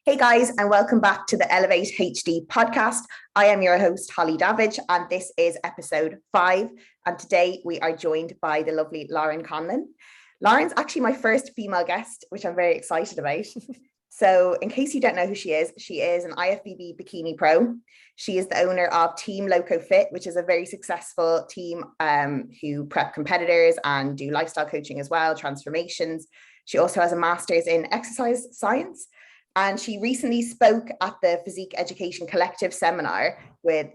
Hey guys, and welcome back to the Elevate HD podcast. I am your host, Holly Davidge, and this is episode 5. And today we are joined by the lovely Laurin Conlin. Laurin's actually my first female guest, which I'm very excited about. So in case you don't know who she is an IFBB Bikini Pro. She is the owner of Team Loco Fit, which is a very successful team who prep competitors and do lifestyle coaching as well, transformations. She also has a master's in exercise science. And she recently spoke at the Physique Education Collective seminar with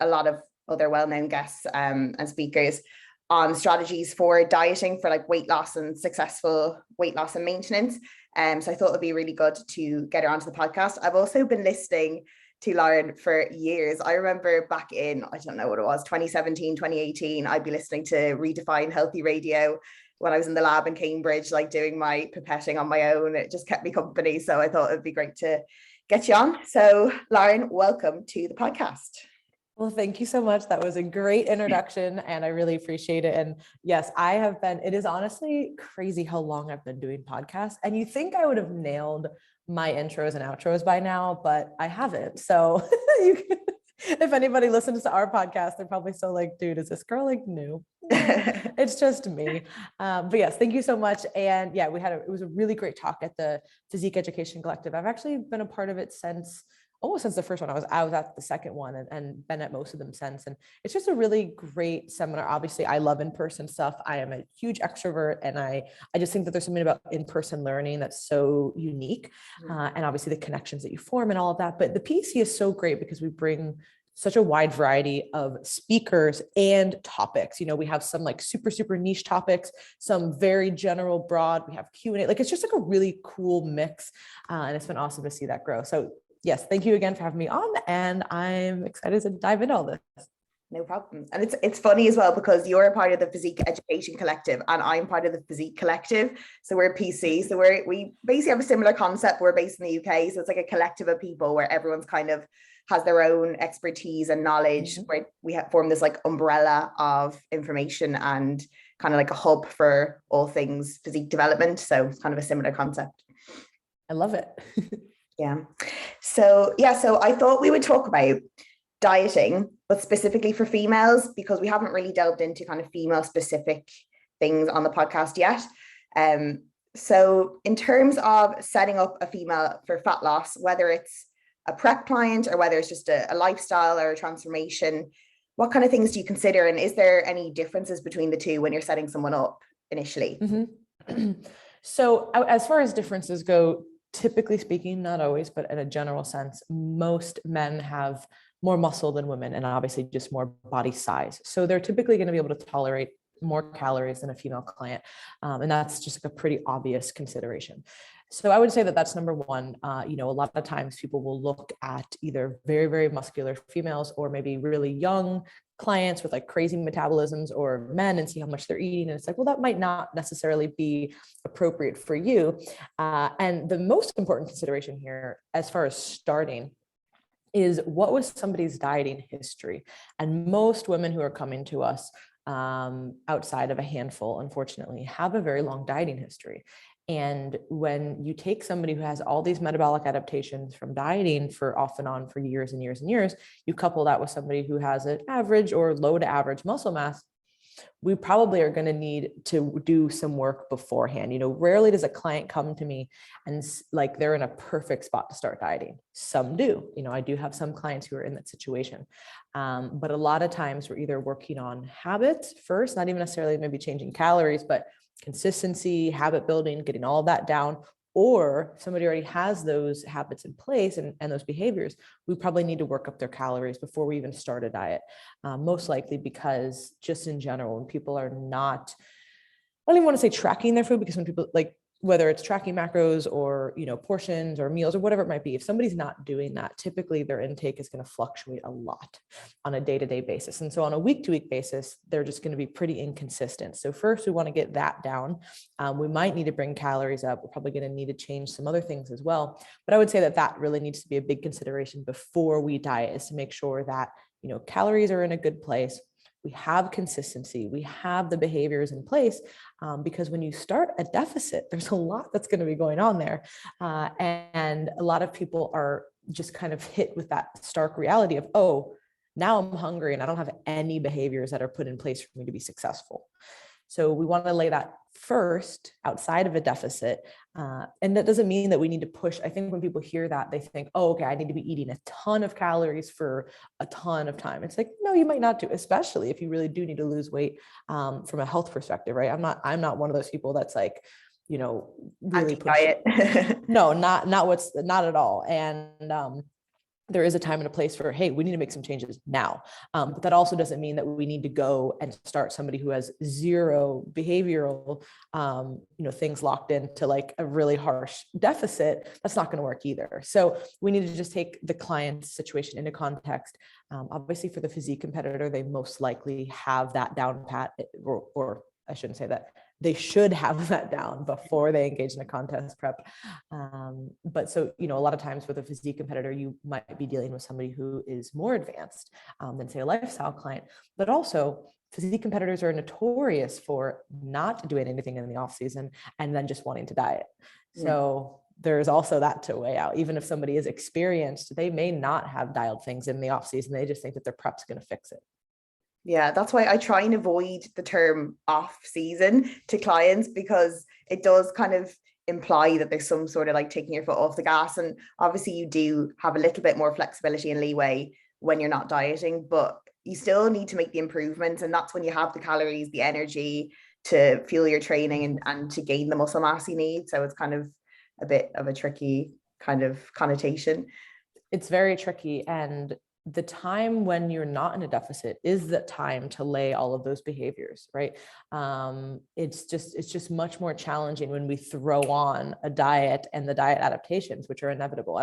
a lot of other well-known guests and speakers on strategies for dieting for like weight loss and successful weight loss and maintenance. So I thought it'd be really good to get her onto the podcast. I've also been listening to Laurin for years. I remember back in, I don't know what it was, 2017, 2018, I'd be listening to Redefine Healthy Radio when I was in the lab in Cambridge, like doing my pipetting on my own. It just kept me company. So I thought it'd be great to get you on. So Laurin, welcome to the podcast. Well, thank you so much. That was a great introduction and I really appreciate it. And yes, it is honestly crazy how long I've been doing podcasts, and you think I would have nailed my intros and outros by now, but I haven't. So if anybody listens to our podcast, they're probably still like, dude, is this girl like new? It's just me. But yes, thank you so much. And yeah, it was a really great talk at the Physique Education Collective. I've actually been a part of it almost since the first one. I was at the second one and been at most of them since. And it's just a really great seminar. Obviously, I love in-person stuff. I am a huge extrovert, and I just think that there's something about in-person learning that's so unique. And obviously the connections that you form and all of that. But the PC is so great because we bring such a wide variety of speakers and topics. You know, we have some like super, super niche topics, some very general, broad. We have Q&A. Like, it's just like a really cool mix. And it's been awesome to see that grow. So yes, thank you again for having me on, and I'm excited to dive into all this. No problem. And it's funny as well because you're a part of the Physique Education Collective and I'm part of the Physique Collective. So we're PC. So we basically have a similar concept. We're based in the UK. So it's like a collective of people where everyone's kind of has their own expertise and knowledge, where we have formed this like umbrella of information and kind of like a hub for all things physique development. So it's kind of a similar concept. I love it. Yeah. So I thought we would talk about dieting, but specifically for females, because we haven't really delved into kind of female specific things on the podcast yet. So in terms of setting up a female for fat loss, whether it's a prep client or whether it's just a lifestyle or a transformation, what kind of things do you consider? And is there any differences between the two when you're setting someone up initially? So as far as differences go, typically speaking, not always, but in a general sense, most men have more muscle than women and obviously just more body size. So they're typically going to be able to tolerate more calories than a female client. And that's just like a pretty obvious consideration. So I would say that that's number one. A lot of times people will look at either very, very muscular females or maybe really young clients with like crazy metabolisms or men and see how much they're eating. And it's like, well, that might not necessarily be appropriate for you. And the most important consideration here, as far as starting, is what was somebody's dieting history? And most women who are coming to us outside of a handful, unfortunately, have a very long dieting history. And when you take somebody who has all these metabolic adaptations from dieting for off and on for years and years and years, you couple that with somebody who has an average or low to average muscle mass, we probably are going to need to do some work beforehand. Rarely does a client come to me and like they're in a perfect spot to start dieting. Some do. I do have some clients who are in that situation. But a lot of times we're either working on habits first, not even necessarily maybe changing calories, but consistency, habit building, getting all of that down, or somebody already has those habits in place and those behaviors. We probably need to work up their calories before we even start a diet. Most likely because just in general, when people are not, I don't even want to say tracking their food, because when people like, whether it's tracking macros or, portions or meals or whatever it might be, if somebody's not doing that, typically their intake is going to fluctuate a lot on a day-to-day basis. And so on a week-to-week basis, they're just going to be pretty inconsistent. So first we want to get that down. We might need to bring calories up. We're probably going to need to change some other things as well. But I would say that really needs to be a big consideration before we diet, is to make sure that, calories are in a good place. we have consistency, we have the behaviors in place, because when you start a deficit, there's a lot that's going to be going on there. And a lot of people are just kind of hit with that stark reality of, oh, now I'm hungry and I don't have any behaviors that are put in place for me to be successful. So we want to lay that first outside of a deficit. And that doesn't mean that we need to push. I think when people hear that, they think, oh, okay, I need to be eating a ton of calories for a ton of time. It's like, no, you might not do, especially if you really do need to lose weight from a health perspective, right? I'm not one of those people that's like, really diet. No, not at all. And there is a time and a place for, hey, we need to make some changes now. But that also doesn't mean that we need to go and start somebody who has zero behavioral, things locked into like a really harsh deficit. That's not going to work either. So we need to just take the client's situation into context. Obviously for the physique competitor, they most likely have that down pat, or I shouldn't say that. They should have that down before they engage in a contest prep. But so, a lot of times with a physique competitor, you might be dealing with somebody who is more advanced than say a lifestyle client, but also physique competitors are notorious for not doing anything in the off season and then just wanting to diet. So there's also that to weigh out. Even if somebody is experienced, they may not have dialed things in the off season. They just think that their prep's going to fix it. Yeah, that's why I try and avoid the term off season to clients, because it does kind of imply that there's some sort of like taking your foot off the gas. And obviously you do have a little bit more flexibility and leeway when you're not dieting, but you still need to make the improvements. And that's when you have the calories, the energy to fuel your training and to gain the muscle mass you need. So it's kind of a bit of a tricky kind of connotation. It's very tricky. And the time when you're not in a deficit is the time to lay all of those behaviors, right? It's just much more challenging when we throw on a diet and the diet adaptations, which are inevitable.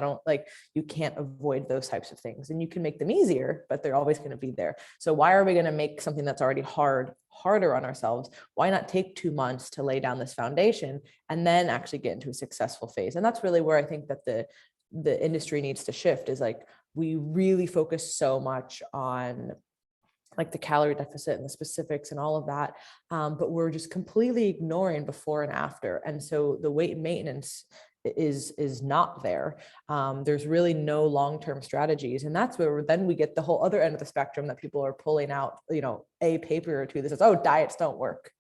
You can't avoid those types of things, and you can make them easier, but they're always going to be there. So why are we going to make something that's already harder on ourselves? Why not take 2 months to lay down this foundation and then actually get into a successful phase? And that's really where I think that the industry needs to shift, is like, we really focus so much on like the calorie deficit and the specifics and all of that. But we're just completely ignoring before and after. And so the weight maintenance is not there. There's really no long-term strategies. And that's where then we get the whole other end of the spectrum that people are pulling out, a paper or two that says, oh, diets don't work.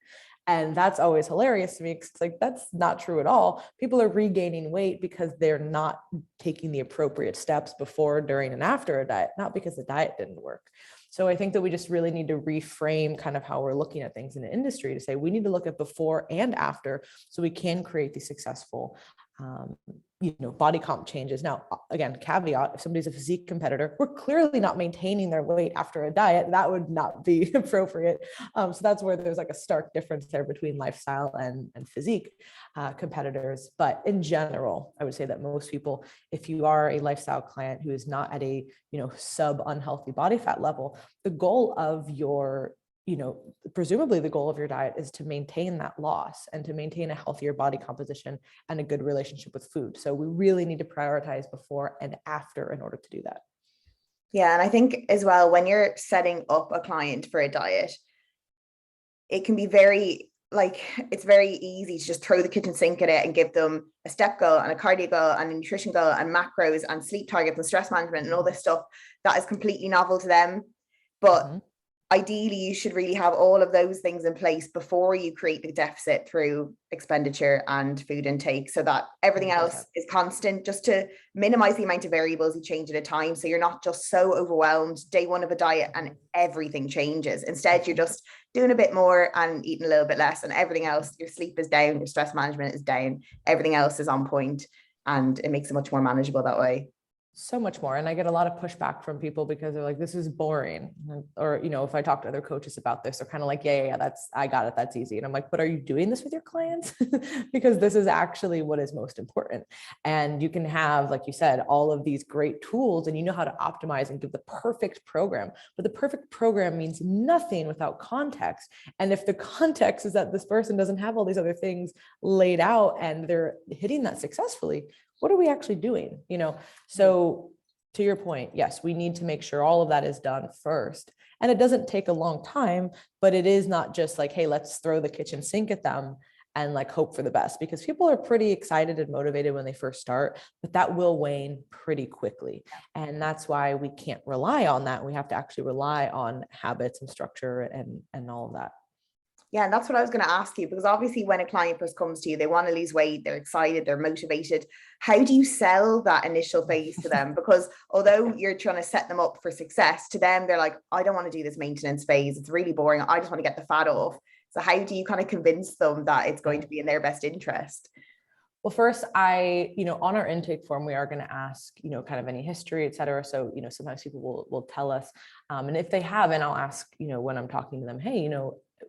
And that's always hilarious to me, because it's like, that's not true at all. People are regaining weight because they're not taking the appropriate steps before, during, and after a diet, not because the diet didn't work. So I think that we just really need to reframe kind of how we're looking at things in the industry to say, we need to look at before and after so we can create these successful body comp changes. Now, again, caveat, if somebody's a physique competitor, we're clearly not maintaining their weight after a diet. That would not be appropriate. So that's where there's like a stark difference there between lifestyle and physique competitors. But in general, I would say that most people, if you are a lifestyle client who is not at a, sub unhealthy body fat level, the goal of your presumably the goal of your diet is to maintain that loss and to maintain a healthier body composition and a good relationship with food. So we really need to prioritize before and after in order to do that. Yeah. And I think as well, when you're setting up a client for a diet, it can be it's very easy to just throw the kitchen sink at it and give them a step goal and a cardio goal and a nutrition goal and macros and sleep targets and stress management and all this stuff that is completely novel to them. But ideally, you should really have all of those things in place before you create the deficit through expenditure and food intake, so that everything else is constant, just to minimize the amount of variables you change at a time. So you're not just so overwhelmed day one of a diet and everything changes. Instead, you're just doing a bit more and eating a little bit less, and everything else, your sleep is down, your stress management is down, everything else is on point, and it makes it much more manageable that way. So much more. And I get a lot of pushback from people because they're like, this is boring. Or, if I talk to other coaches about this, they're kind of like, yeah, I got it. That's easy. And I'm like, but are you doing this with your clients? Because this is actually what is most important. And you can have, like you said, all of these great tools and you know how to optimize and give the perfect program, but the perfect program means nothing without context. And if the context is that this person doesn't have all these other things laid out and they're hitting that successfully, what are we actually doing? So to your point, yes, we need to make sure all of that is done first. And it doesn't take a long time, but it is not just like, hey, let's throw the kitchen sink at them and like hope for the best, because people are pretty excited and motivated when they first start, but that will wane pretty quickly. And that's why we can't rely on that. We have to actually rely on habits and structure and all of that. Yeah, and that's what I was going to ask you, because obviously when a client first comes to you, they want to lose weight, they're excited, they're motivated. How do you sell that initial phase to them? Because although you're trying to set them up for success, to them, they're like, I don't want to do this maintenance phase. It's really boring. I just want to get the fat off. So how do you kind of convince them that it's going to be in their best interest? Well, first, on our intake form, we are going to ask, kind of any history, et cetera. So, sometimes people will tell us, and if they haven't, I'll ask, when I'm talking to them, hey,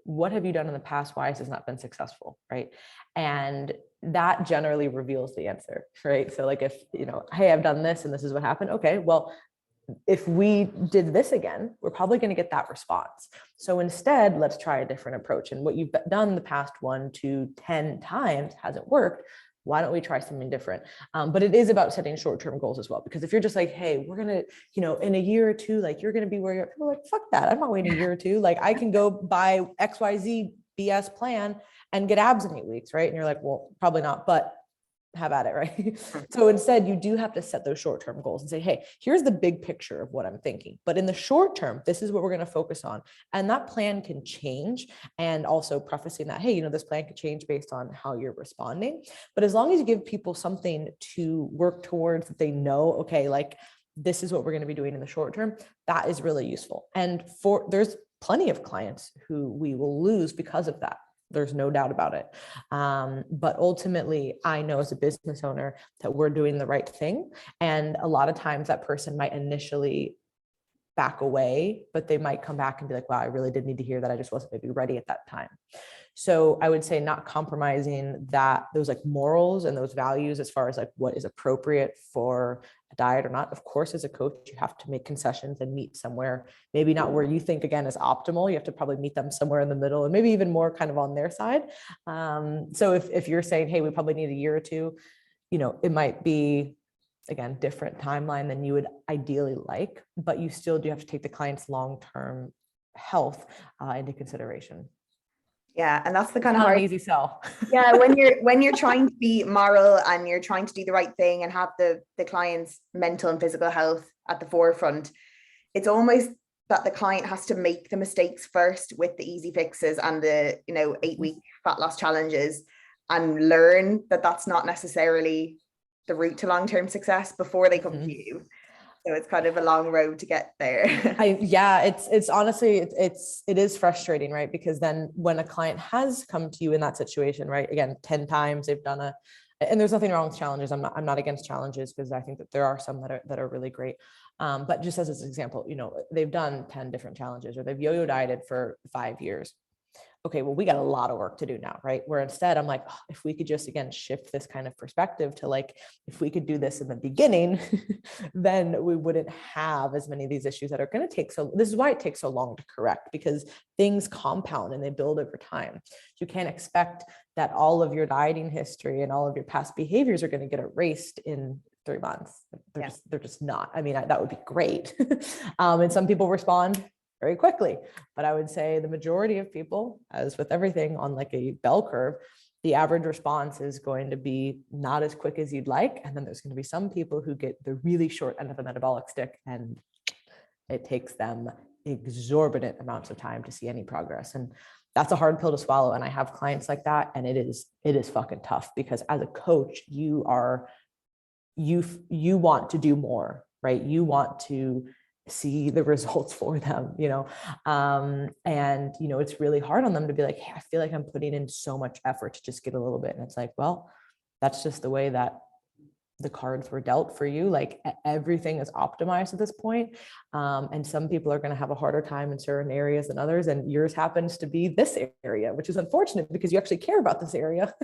what have you done in the past? Why has this not been successful? Right. And that generally reveals the answer, right? So like if, hey, I've done this and this is what happened. Okay, well, if we did this again, we're probably going to get that response. So instead, let's try a different approach. And what you've done the past 1 to 10 times hasn't worked. Why don't we try something different? But it is about setting short-term goals as well. Because if you're just like, hey, we're going to, in a year or two, like you're going to be where you're like, fuck that. I'm not waiting a year or two. Like I can go buy XYZ BS plan and get abs in 8 weeks. Right. And you're like, well, probably not, but have at it, right? So instead, you do have to set those short-term goals and say, hey, here's the big picture of what I'm thinking. But in the short term, this is what we're going to focus on. And that plan can change. And also prefacing that, hey, this plan can change based on how you're responding. But as long as you give people something to work towards that they know, okay, like this is what we're going to be doing in the short term, that is really useful. And there's plenty of clients who we will lose because of that. There's no doubt about it. But ultimately, I know as a business owner that we're doing the right thing. And a lot of times that person might initially back away, but they might come back and be like, wow, I really did need to hear that. I just wasn't maybe ready at that time. So I would say not compromising those like morals and those values as far as like what is appropriate for a diet or not. Of course, as a coach, you have to make concessions and meet somewhere, maybe not where you think again is optimal. You have to probably meet them somewhere in the middle and maybe even more kind of on their side. So if you're saying, hey, we probably need a year or two, it might be, again, different timeline than you would ideally like, but you still do have to take the client's long-term health into consideration. Yeah, and that's the kind of hard, easy sell. Yeah, when you're trying to be moral and you're trying to do the right thing and have the client's mental and physical health at the forefront, it's almost that the client has to make the mistakes first with the easy fixes and the 8-week fat loss challenges, and learn that that's not necessarily the route to long-term success before they come to you. So it's kind of a long road to get there. It's honestly, it is frustrating, right? Because then when a client has come to you in that situation, right? Again, 10 times they've done and there's nothing wrong with challenges. I'm not against challenges, because I think that there are some that are really great. But just as an example, they've done 10 different challenges, or they've yo-yo dieted for 5 years. Okay, well, we got a lot of work to do now, right? Where instead I'm like, if we could just, again, shift this kind of perspective to like, if we could do this in the beginning, then we wouldn't have as many of these issues that are going to take this is why it takes so long to correct, because things compound and they build over time. You can't expect that all of your dieting history and all of your past behaviors are going to get erased in 3 months. They're just not. I mean, that would be great. And some people respond very quickly. But I would say the majority of people, as with everything on like a bell curve, the average response is going to be not as quick as you'd like. And then there's going to be some people who get the really short end of the metabolic stick, and it takes them exorbitant amounts of time to see any progress. And that's a hard pill to swallow. And I have clients like that. And it is fucking tough, because as a coach, you want to do more, right? You want to see the results for them, and it's really hard on them to be like, hey, I feel like I'm putting in so much effort to just get a little bit. And it's like, well, that's just the way that the cards were dealt for you. Like everything is optimized at this point. And some people are going to have a harder time in certain areas than others. And yours happens to be this area, which is unfortunate because you actually care about this area.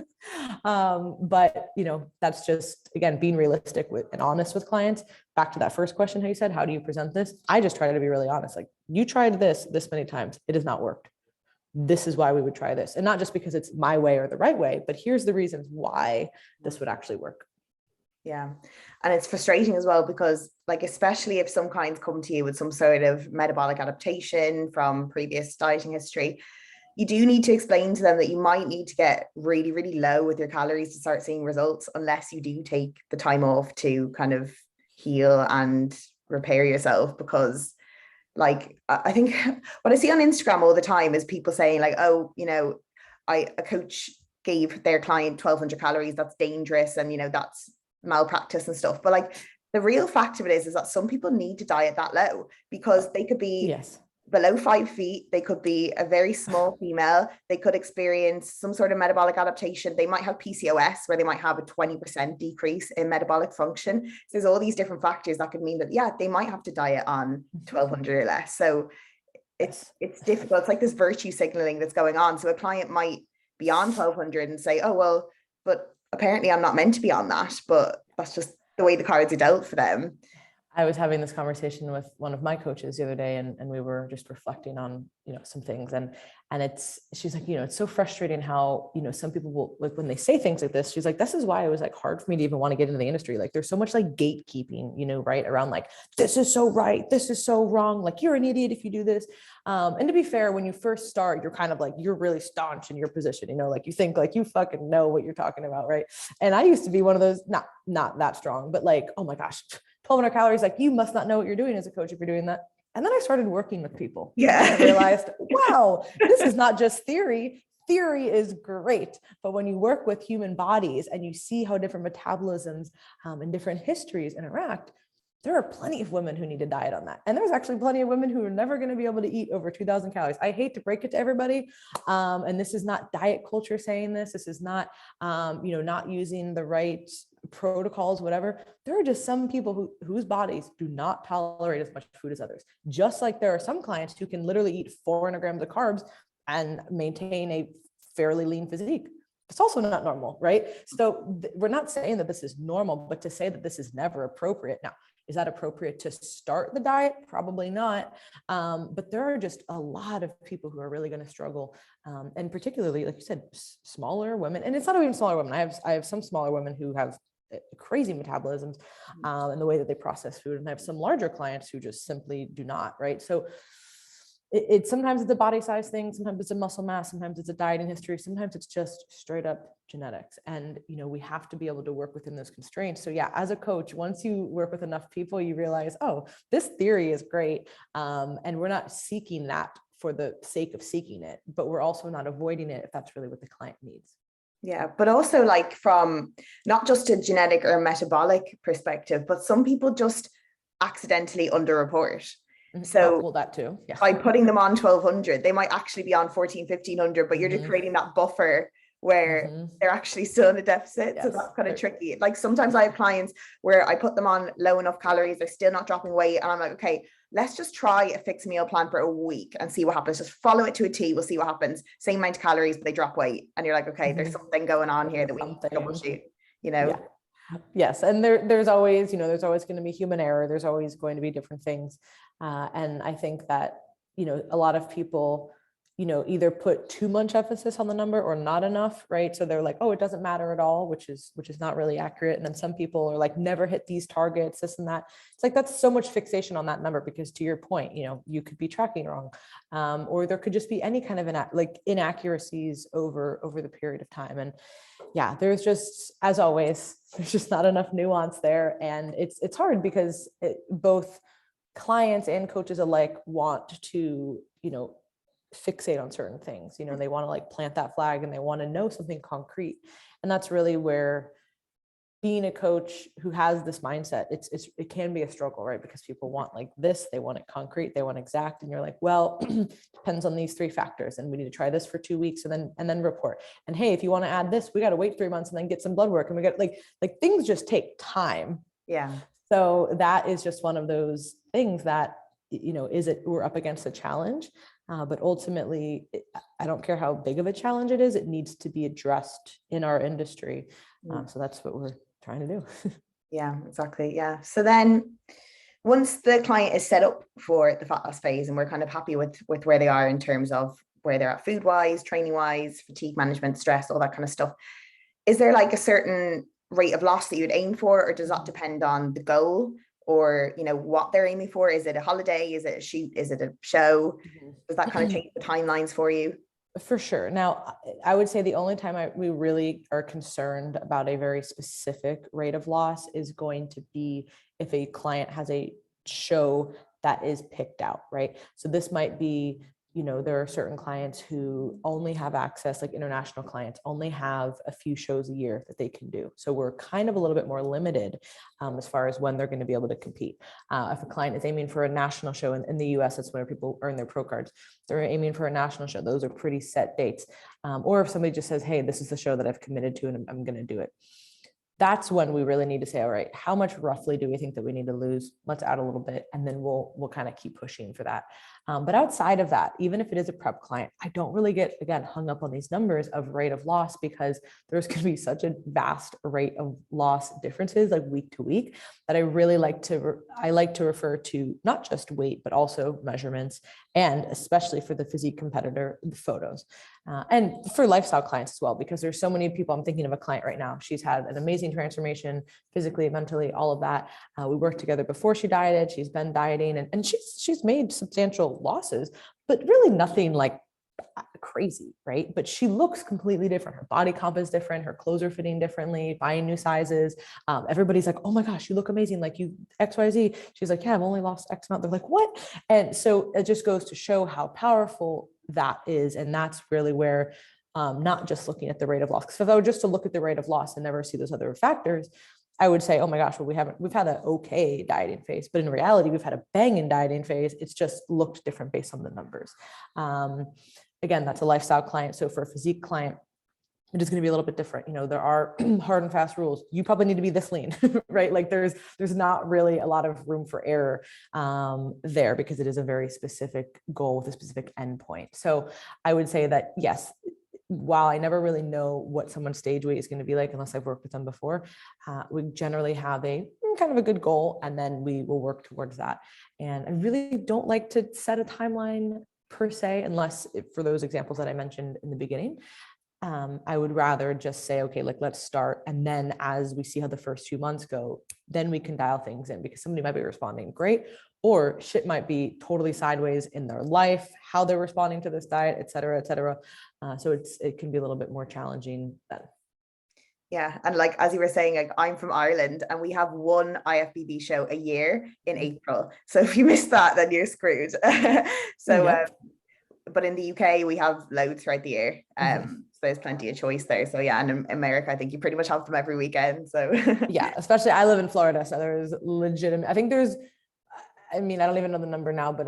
But that's just, again, being realistic and honest with clients. Back to that first question, how you said, how do you present this? I just try to be really honest. Like, you tried this many times. It has not worked. This is why we would try this. And not just because it's my way or the right way, but here's the reasons why this would actually work. Yeah. And it's frustrating as well because, like, especially if some clients come to you with some sort of metabolic adaptation from previous dieting history, you do need to explain to them that you might need to get really, really low with your calories to start seeing results, unless you do take the time off to kind of heal and repair yourself. Because, like, I think what I see on Instagram all the time is people saying, like, oh, a coach gave their client 1,200 calories, that's dangerous, and that's malpractice and stuff. But, like, the real fact of it is that some people need to diet that low, because they could be Yes. below 5 feet, they could be a very small female, they could experience some sort of metabolic adaptation, they might have PCOS where they might have a 20% decrease in metabolic function. So there's all these different factors that could mean that, yeah, they might have to diet on 1,200 or less. So it's difficult. It's like this virtue signaling that's going on. So a client might be on 1,200 and say, oh, well, but apparently I'm not meant to be on that, but that's just the way the cards are dealt for them. I was having this conversation with one of my coaches the other day, and we were just reflecting on, some things, and she's like, it's so frustrating how, some people will, like, when they say things like this, she's like, this is why it was like hard for me to even want to get into the industry. Like, there's so much like gatekeeping, right around, like, this is so right, this is so wrong, like, you're an idiot if you do this. And to be fair, when you first start, you're kind of like, you're really staunch in your position, like, you think like you fucking know what you're talking about, right? And I used to be one of those, not that strong, but like, oh my gosh, 1,200 calories, like, you must not know what you're doing as a coach if you're doing that. And then I started working with people. Yeah. And I realized, wow, this is not just theory. Theory is great. But when you work with human bodies and you see how different metabolisms and different histories interact, there are plenty of women who need to diet on that. And there's actually plenty of women who are never going to be able to eat over 2,000 calories. I hate to break it to everybody. And this is not diet culture saying this. This is not, not using the right protocols, whatever. There are just some people whose bodies do not tolerate as much food as others. Just like there are some clients who can literally eat 400 grams of carbs and maintain a fairly lean physique. It's also not normal, right? So we're not saying that this is normal, but to say that this is never appropriate. Now, is that appropriate to start the diet? Probably not. But there are just a lot of people who are really going to struggle. And particularly, like you said, smaller women. And it's not even smaller women. I have some smaller women who have crazy metabolisms and the way that they process food. And I have some larger clients who just simply do not, right? So sometimes it's a body size thing, sometimes it's a muscle mass, sometimes it's a dieting history, sometimes it's just straight up genetics. And, we have to be able to work within those constraints. So yeah, as a coach, once you work with enough people, you realize, oh, this theory is great. And we're not seeking that for the sake of seeking it, but we're also not avoiding it if that's really what the client needs. Yeah, but also, like, from not just a genetic or metabolic perspective, but some people just accidentally underreport. So well, that too. Yeah. By putting them on 1,200, they might actually be on 1,100, but you're just creating that buffer where they're actually still in a deficit. Yes. So that's kind of tricky. Like, sometimes I have clients where I put them on low enough calories, they're still not dropping weight. And I'm like, okay, let's just try a fixed meal plan for a week and see what happens. Just follow it to a T. We'll see what happens. Same amount of calories, but they drop weight. And you're like, okay, there's something going on here that we need to troubleshoot, Yeah. Yes. And there's always, there's always going to be human error. There's always going to be different things. And I think that, a lot of people, either put too much emphasis on the number or not enough, right? So they're like, oh, it doesn't matter at all, which is not really accurate. And then some people are like, never hit these targets, this and that. It's like, that's so much fixation on that number, because to your point, you could be tracking wrong, or there could just be any kind of inaccuracies over the period of time. And yeah, there's just, as always, there's just not enough nuance there. And it's hard because both clients and coaches alike want to, fixate on certain things. They want to like plant that flag and they want to know something concrete. And that's really where being a coach who has this mindset, it can be a struggle, right? Because people want like this, they want it concrete, they want exact. And you're like, well, depends on these 3 factors. And we need to try this for 2 weeks and then report. And hey, if you want to add this, we got to wait 3 months and then get some blood work. And we got like things just take time. Yeah. So that is just one of those things that, we're up against a challenge. But ultimately, I don't care how big of a challenge it is, it needs to be addressed in our industry. So that's what we're trying to do. Yeah, exactly. Yeah. So then once the client is set up for the fat loss phase and we're kind of happy with where they are in terms of where they're at food wise, training wise, fatigue management, stress, all that kind of stuff, is there like a certain rate of loss that you'd aim for, or does that depend on the goal, or what they're aiming for? Is it a holiday? Is it a shoot? Is it a show? Does that kind of change the timelines for you? For sure. Now, I would say the only time we really are concerned about a very specific rate of loss is going to be if a client has a show that is picked out, right? So this might be, there are certain clients who only have access, like international clients only have a few shows a year that they can do. So we're kind of a little bit more limited as far as when they're going to be able to compete. If a client is aiming for a national show in the US, that's where people earn their pro cards. They're aiming for a national show. Those are pretty set dates. Or if somebody just says, hey, this is the show that I've committed to and I'm going to do it. That's when we really need to say, all right, how much roughly do we think that we need to lose? Let's add a little bit, and then we'll kind of keep pushing for that. But outside of that, even if it is a prep client, I don't really get, again, hung up on these numbers of rate of loss, because there's going to be such a vast rate of loss differences, like week to week, that I really like to refer to not just weight, but also measurements, and especially for the physique competitor, the photos. And for lifestyle clients as well, because there's so many people. I'm thinking of a client right now. She's had an amazing transformation physically, mentally, all of that. We worked together before she dieted. She's been dieting, and she's made substantial losses, but really nothing like crazy, right? But she looks completely different. Her body comp is different. Her clothes are fitting differently, buying new sizes. Everybody's like, oh my gosh, you look amazing. Like you XYZ. She's like, yeah, I've only lost X amount. They're like, what? And so it just goes to show how powerful that is. And that's really where, not just looking at the rate of loss, because if I were just to look at the rate of loss and never see those other factors, I would say, oh my gosh, well, we've had an okay dieting phase, but in reality, we've had a banging dieting phase. It's just looked different based on the numbers. Again, that's a lifestyle client. So for a physique client, it is going to be a little bit different. There are hard and fast rules. You probably need to be this lean, right? Like there's not really a lot of room for error there, because it is a very specific goal with a specific endpoint. So I would say that, yes, while I never really know what someone's stage weight is going to be like, unless I've worked with them before, we generally have a kind of a good goal, and then we will work towards that. And I really don't like to set a timeline per se, unless for those examples that I mentioned in the beginning. I would rather just say, okay, like let's start. And then as we see how the first 2 months go, then we can dial things in, because somebody might be responding great, or shit might be totally sideways in their life, how they're responding to this diet, et cetera, et cetera. So it can be a little bit more challenging then. Yeah. And like, as you were saying, like I'm from Ireland and we have one IFBB show a year in April. So if you miss that, then you're screwed. But in the UK, we have loads throughout the year. So there's plenty of choice there. So yeah, and in America, I think you pretty much have them every weekend. So yeah, especially I live in Florida. So there's legitimate, I don't even know the number now, but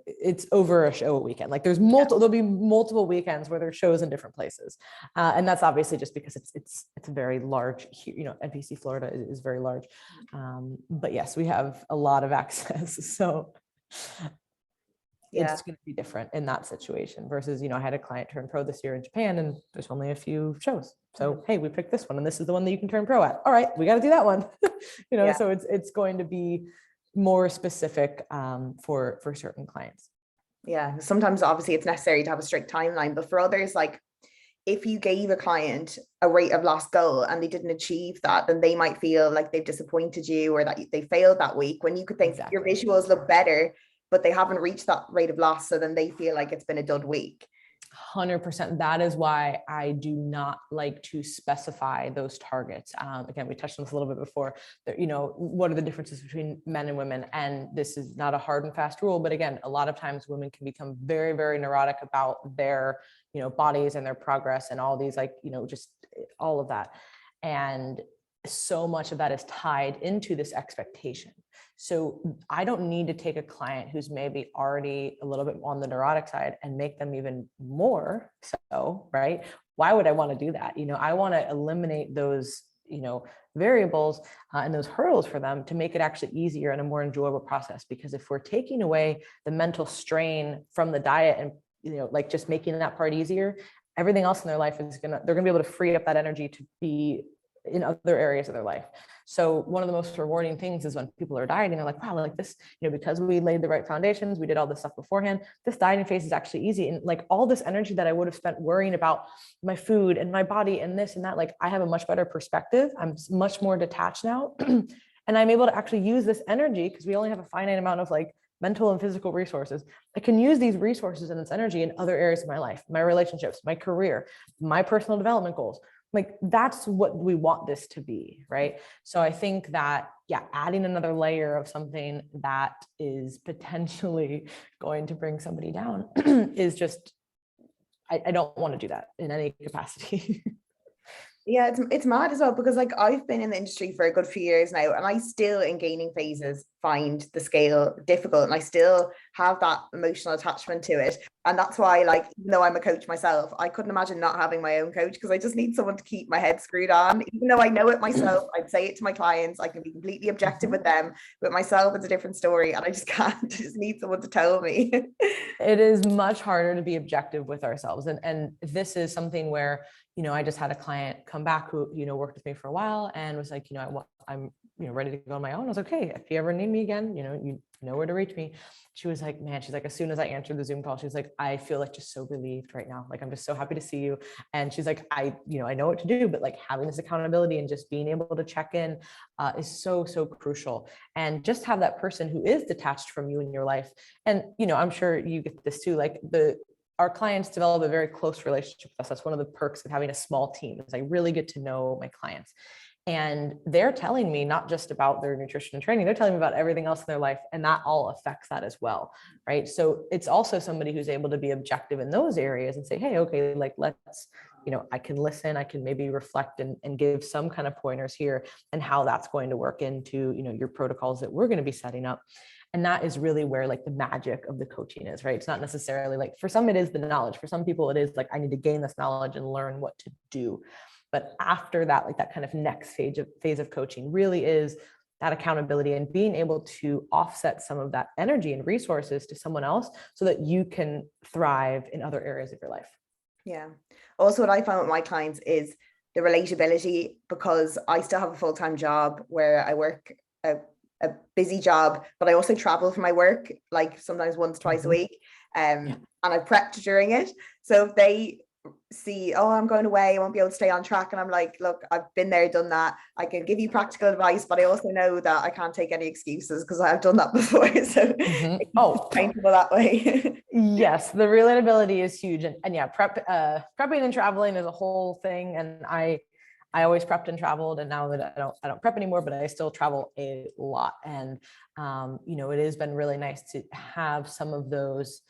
it's over a show a weekend. Like there'll be multiple weekends where there's shows in different places. And that's obviously just because it's a very large, NPC Florida is very large. But yes, we have a lot of access. So it's going to be different in that situation versus, I had a client turn pro this year in Japan and there's only a few shows. So, hey, we picked this one and this is the one that you can turn pro at. All right, we got to do that one. So it's going to be more specific for certain clients. Yeah. Sometimes obviously it's necessary to have a strict timeline, but for others, like if you gave a client a rate of loss goal and they didn't achieve that, then they might feel like they've disappointed you or that they failed that week, when you could think your visuals look better, but they haven't reached that rate of loss. So then they feel like it's been a dud week. 100%. That is why I do not like to specify those targets. Again, we touched on this a little bit before. What are the differences between men and women? And this is not a hard and fast rule, but again, a lot of times women can become very, very neurotic about their, bodies and their progress and all these, just all of that. And so much of that is tied into this expectation. So I don't need to take a client who's maybe already a little bit on the neurotic side and make them even more so, right? Why would I want to do that? I want to eliminate those, variables and those hurdles for them to make it actually easier and a more enjoyable process. Because if we're taking away the mental strain from the diet and, just making that part easier, everything else in their life they're going to be able to free up that energy to be in other areas of their life. So one of the most rewarding things is when people are dieting, they're like, wow, like this, because we laid the right foundations, we did all this stuff beforehand, this dieting phase is actually easy. And like all this energy that I would have spent worrying about my food and my body and this and that, like I have a much better perspective. I'm much more detached now. And I'm able to actually use this energy, because we only have a finite amount of like mental and physical resources. I can use these resources and this energy in other areas of my life, my relationships, my career, my personal development goals. Like that's what we want this to be, right? So I think that, yeah, adding another layer of something that is potentially going to bring somebody down is just, I don't want to do that in any capacity. Yeah, it's mad as well, because like I've been in the industry for a good few years now, and I still in gaining phases find the scale difficult, and I still have that emotional attachment to it. And that's why, like, even though I'm a coach myself, I couldn't imagine not having my own coach, because I just need someone to keep my head screwed on. Even though I know it myself, I'd say it to my clients, I can be completely objective with them, but myself, it's a different story, and I just can't. I just need someone to tell me. It is much harder to be objective with ourselves. And this is something where, I just had a client come back who, worked with me for a while and was like, I'm, ready to go on my own. I was like, okay, if you ever need me again, you know where to reach me. She was like, man, she's like, as soon as I answered the Zoom call, she's like, I feel like just so relieved right now. Like, I'm just so happy to see you. And she's like, I know what to do, but like having this accountability and just being able to check in is so, so crucial. And just have that person who is detached from you in your life. And, I'm sure you get this too, like our clients develop a very close relationship with us. That's one of the perks of having a small team, is I really get to know my clients. And they're telling me not just about their nutrition and training, they're telling me about everything else in their life. And that all affects that as well, right? So it's also somebody who's able to be objective in those areas and say, hey, okay, like let's, I can listen, I can maybe reflect and give some kind of pointers here and how that's going to work into, your protocols that we're going to be setting up. And that is really where like the magic of the coaching is, right? It's not necessarily like, for some, it is the knowledge. For some people, it is like, I need to gain this knowledge and learn what to do. But after that, like that kind of next phase of coaching really is that accountability and being able to offset some of that energy and resources to someone else so that you can thrive in other areas of your life. Yeah. Also, what I found with my clients is the relatability, because I still have a full-time job where I work a busy job, but I also travel for my work, like sometimes once, twice a week. And I prepped during it. So if they see, oh, I'm going away, I won't be able to stay on track, and I'm like, look, I've been there, done that, I can give you practical advice, but I also know that I can't take any excuses because I've done that before. So painful that way. Yes, the relatability is huge. And yeah, prepping and traveling is a whole thing. And I always prepped and traveled, and now that I don't prep anymore, but I still travel a lot. And it has been really nice to have some of those,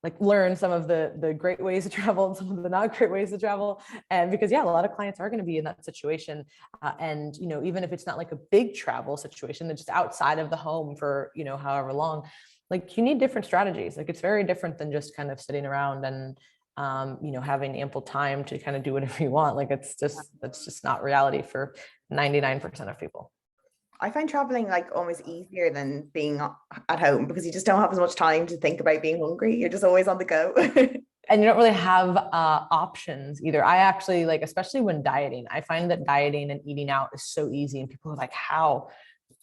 like learn some of the great ways to travel and some of the not great ways to travel. And because a lot of clients are going to be in that situation. And even if it's not like a big travel situation, that's just outside of the home for however long, like you need different strategies. Like it's very different than just kind of sitting around and having ample time to kind of do whatever you want. Like that's just not reality for 99% of people. I find traveling like almost easier than being at home, because you just don't have as much time to think about being hungry. You're just always on the go. And you don't really have options either. I actually, like, especially when dieting, I find that dieting and eating out is so easy, and people are like, how?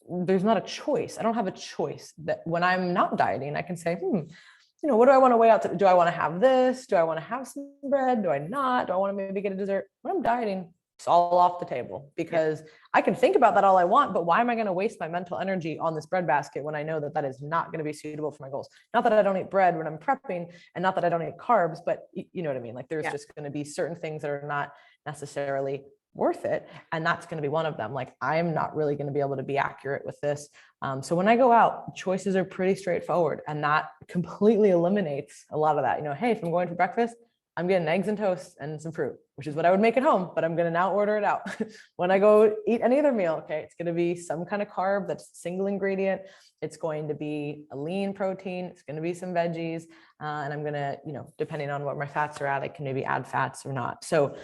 There's not a choice. I don't have a choice. That when I'm not dieting, I can say, what do I want to weigh out? Do I want to have this? Do I want to have some bread? Do I not? Do I want to maybe get a dessert? When I'm dieting, it's all off the table, because I can think about that all I want, but why am I going to waste my mental energy on this bread basket when I know that that is not going to be suitable for my goals? Not that I don't eat bread when I'm prepping, and not that I don't eat carbs, but you know what I mean? Like there's just going to be certain things that are not necessarily worth it. And that's going to be one of them. Like I'm not really going to be able to be accurate with this. So when I go out, choices are pretty straightforward, and that completely eliminates a lot of that. Hey, if I'm going for breakfast, I'm getting eggs and toast and some fruit, which is what I would make at home, but I'm going to now order it out. When I go eat any other meal, okay, it's going to be some kind of carb that's single ingredient. It's going to be a lean protein. It's going to be some veggies. And I'm going to, depending on what my fats are at, I can maybe add fats or not. So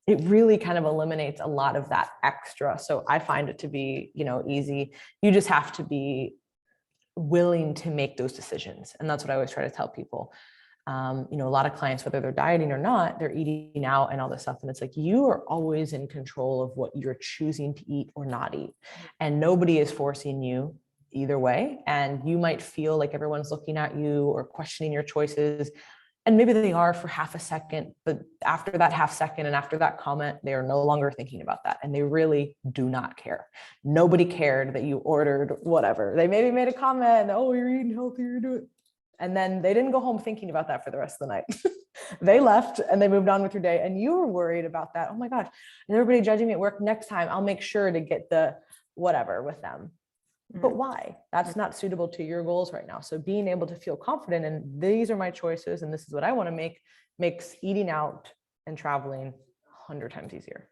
it really kind of eliminates a lot of that extra. So I find it to be, easy. You just have to be willing to make those decisions. And that's what I always try to tell people. You know, a lot of clients, whether they're dieting or not, they're eating out and all this stuff. And it's like, you are always in control of what you're choosing to eat or not eat. And nobody is forcing you either way. And you might feel like everyone's looking at you or questioning your choices. And maybe they are for half a second, but after that half second and after that comment, they are no longer thinking about that. And they really do not care. Nobody cared that you ordered whatever. They maybe made a comment, oh, you're eating healthy, you're doing. And then they didn't go home thinking about that for the rest of the night. They left and they moved on with your day. And you were worried about that. Oh my gosh, is everybody judging me at work? Next time I'll make sure to get the whatever with them. But why? That's not suitable to your goals right now. So being able to feel confident and these are my choices and this is what I want to make makes eating out and traveling 100 times easier.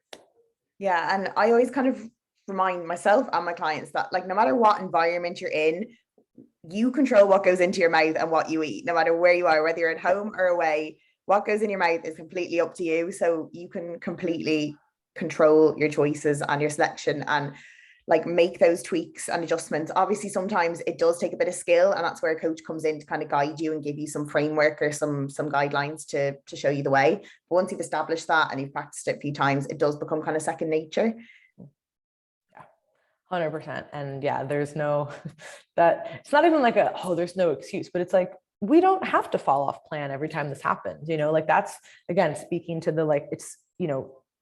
Yeah. And I always kind of remind myself and my clients that, like, no matter what environment you're in, you control what goes into your mouth and what you eat, no matter where you are, whether you're at home or away. What goes in your mouth is completely up to you. So you can completely control your choices and your selection and like make those tweaks and adjustments. Obviously, sometimes it does take a bit of skill, and that's where a coach comes in to kind of guide you and give you some framework or some guidelines to show you the way. But once you've established that and you've practiced it a few times, it does become kind of second nature. Yeah, 100%. And yeah, there's no that it's not even like there's no excuse, but it's like we don't have to fall off plan every time this happens. You know, like that's again speaking to the like it's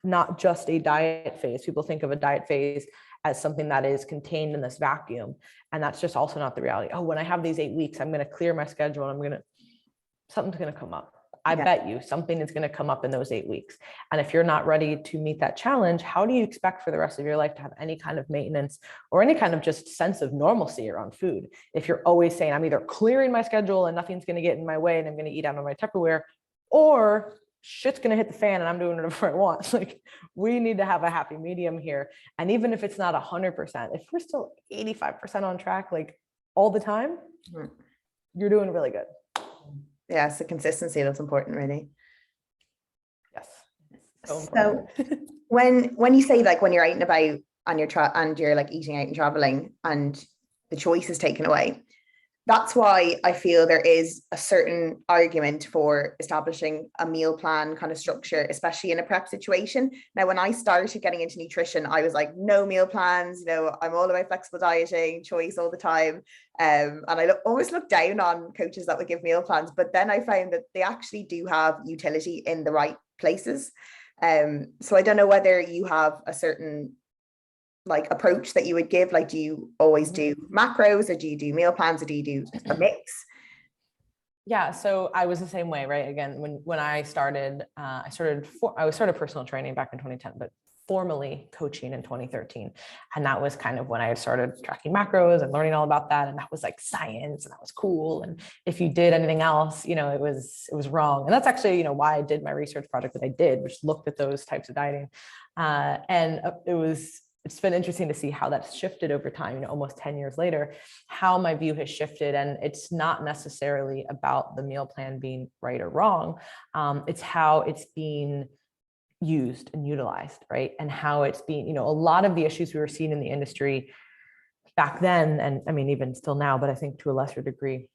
not just a diet phase. People think of a diet phase as something that is contained in this vacuum. And that's just also not the reality. Oh, when I have these 8 weeks, I'm going to clear my schedule and something's going to come up. I bet you something is going to come up in those 8 weeks. And if you're not ready to meet that challenge, how do you expect for the rest of your life to have any kind of maintenance or any kind of just sense of normalcy around food? If you're always saying, I'm either clearing my schedule and nothing's going to get in my way and I'm going to eat out of my Tupperware, or shit's going to hit the fan and I'm doing whatever I want. Like we need to have a happy medium here. And even if it's not 100%, if we're still 85% on track, like all the time, you're doing really good. Yeah. It's the consistency that's important, really. Yes. So when you say like when you're out and about and you're like eating out and traveling and the choice is taken away, that's why I feel there is a certain argument for establishing a meal plan kind of structure, especially in a prep situation. Now, when I started getting into nutrition, I was like, no meal plans, I'm all about flexible dieting, choice all the time. And I always looked down on coaches that would give meal plans, but then I found that they actually do have utility in the right places. So I don't know whether you have a certain like approach that you would give. Like, do you always do macros or do you do meal plans or do you do a mix? Yeah, so I was the same way, right? Again, when I started, I started personal training back in 2010, but formally coaching in 2013. And that was kind of when I started tracking macros and learning all about that. And that was like science and that was cool. And if you did anything else, it was wrong. And that's actually, why I did my research project that I did, which looked at those types of dieting. And it's been interesting to see how that's shifted over time, almost 10 years later, how my view has shifted. And it's not necessarily about the meal plan being right or wrong. It's how it's being used and utilized, right? And how it's being, a lot of the issues we were seeing in the industry back then, and I mean, even still now, but I think to a lesser degree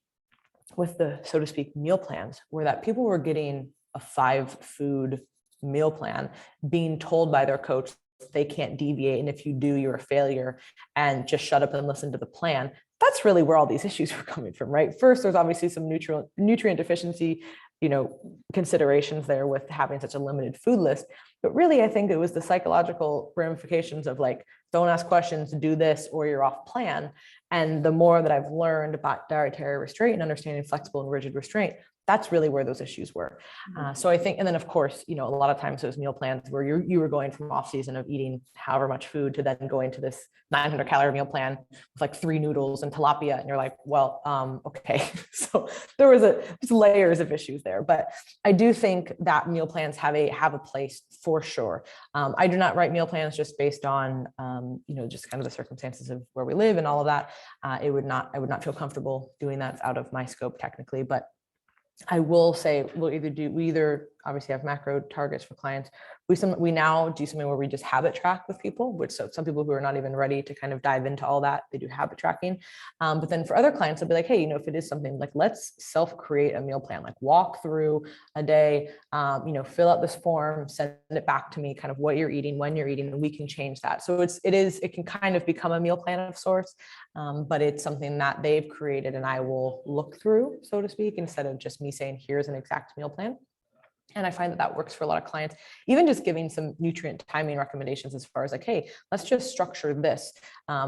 with the, so to speak, meal plans, were that people were getting a 5-food meal plan, being told by their coach they can't deviate, and if you do, you're a failure, and just shut up and listen to the plan. That's really where all these issues were coming from, right? First, there's obviously some nutrient deficiency, considerations there with having such a limited food list. But really, I think it was the psychological ramifications of like, don't ask questions, do this, or you're off plan. And the more that I've learned about dietary restraint and understanding flexible and rigid restraint, that's really where those issues were. So I think, and then of course, a lot of times those meal plans where you were going from off season of eating however much food to then going to this 900 calorie meal plan with like 3 noodles and tilapia. And you're like, well, okay. So there was layers of issues there, but I do think that meal plans have a place for sure. I do not write meal plans just based on, just kind of the circumstances of where we live and all of that. I would not feel comfortable doing that. It's out of my scope technically, but I will say we either obviously have macro targets for clients. We now do something where we just habit track with people, which so some people who are not even ready to kind of dive into all that, they do habit tracking. But then for other clients, I'll be like, hey, if it is something like, let's self-create a meal plan, like walk through a day, fill out this form, send it back to me, kind of what you're eating, when you're eating, and we can change that. So it can kind of become a meal plan of sorts, but it's something that they've created and I will look through, so to speak, instead of just me saying, here's an exact meal plan. And I find that works for a lot of clients, even just giving some nutrient timing recommendations as far as like, hey, let's just structure this,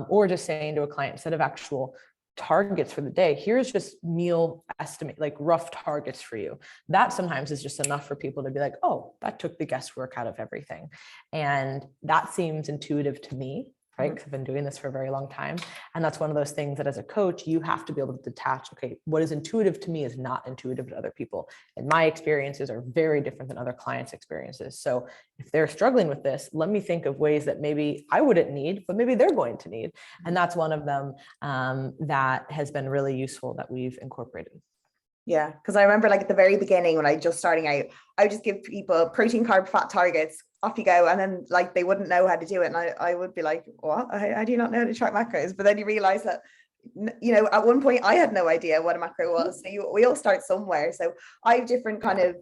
or just saying to a client, instead of actual targets for the day, here's just meal estimate, like rough targets for you. That sometimes is just enough for people to be like, oh, that took the guesswork out of everything. And that seems intuitive to me, right? Because I've been doing this for a very long time. And that's one of those things that as a coach, you have to be able to detach, okay, what is intuitive to me is not intuitive to other people. And my experiences are very different than other clients' experiences. So if they're struggling with this, let me think of ways that maybe I wouldn't need, but maybe they're going to need. And that's one of them that has been really useful that we've incorporated. Yeah, because I remember like at the very beginning when I just starting out, I would just give people protein, carb, fat targets, off you go. And then like they wouldn't know how to do it. And I would be like, what? I do not know how to track macros. But then you realize that, at one point I had no idea what a macro was. So we all start somewhere. So I have different kind of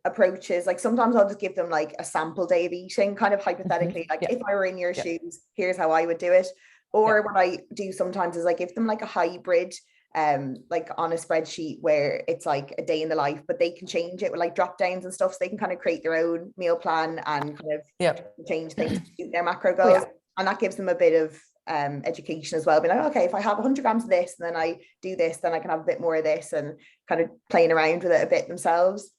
approaches. Like sometimes I'll just give them like a sample day of eating, kind of hypothetically, like if I were in your shoes, here's how I would do it. Or what I do sometimes is I give them like a hybrid, like on a spreadsheet where it's like a day in the life, but they can change it with like drop downs and stuff, so they can kind of create their own meal plan and kind of change things to suit their macro goals. And that gives them a bit of education as well, being like, okay, if I have 100 grams of this and then I do this, then I can have a bit more of this, and kind of playing around with it a bit themselves.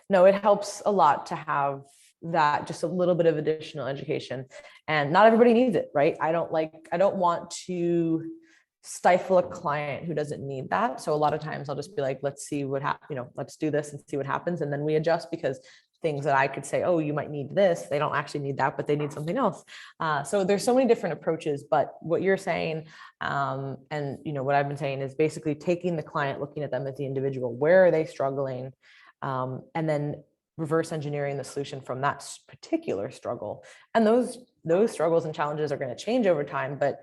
No, it helps a lot to have that, just a little bit of additional education, and not everybody needs it, right? I don't want to stifle a client who doesn't need that. So a lot of times I'll just be like, let's see what happens, let's do this and see what happens. And then we adjust, because things that I could say, oh, you might need this, they don't actually need that, but they need something else. So there's so many different approaches, but what you're saying, and what I've been saying is basically taking the client, looking at them as the individual, where are they struggling? And then reverse engineering the solution from that particular struggle. And those struggles and challenges are going to change over time, but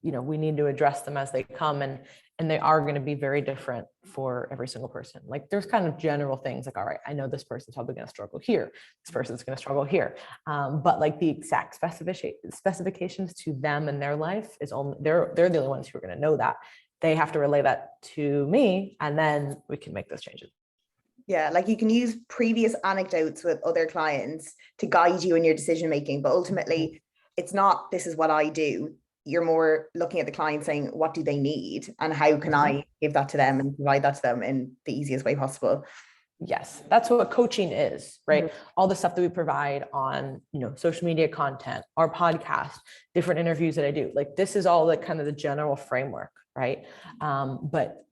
we need to address them as they come, and they are going to be very different for every single person. Like there's kind of general things like, all right, I know this person's probably going to struggle here, this person's going to struggle here, but like the exact specifications to them and their life is only they're the only ones who are going to know that. They have to relay that to me, and then we can make those changes. Yeah, like you can use previous anecdotes with other clients to guide you in your decision making, but ultimately it's not, this is what I do. You're more looking at the client saying, what do they need and how can I give that to them and provide that to them in the easiest way possible. Yes, that's what coaching is, right? All the stuff that we provide on, social media content, our podcast, different interviews that I do, like this is all like kind of the general framework, right? But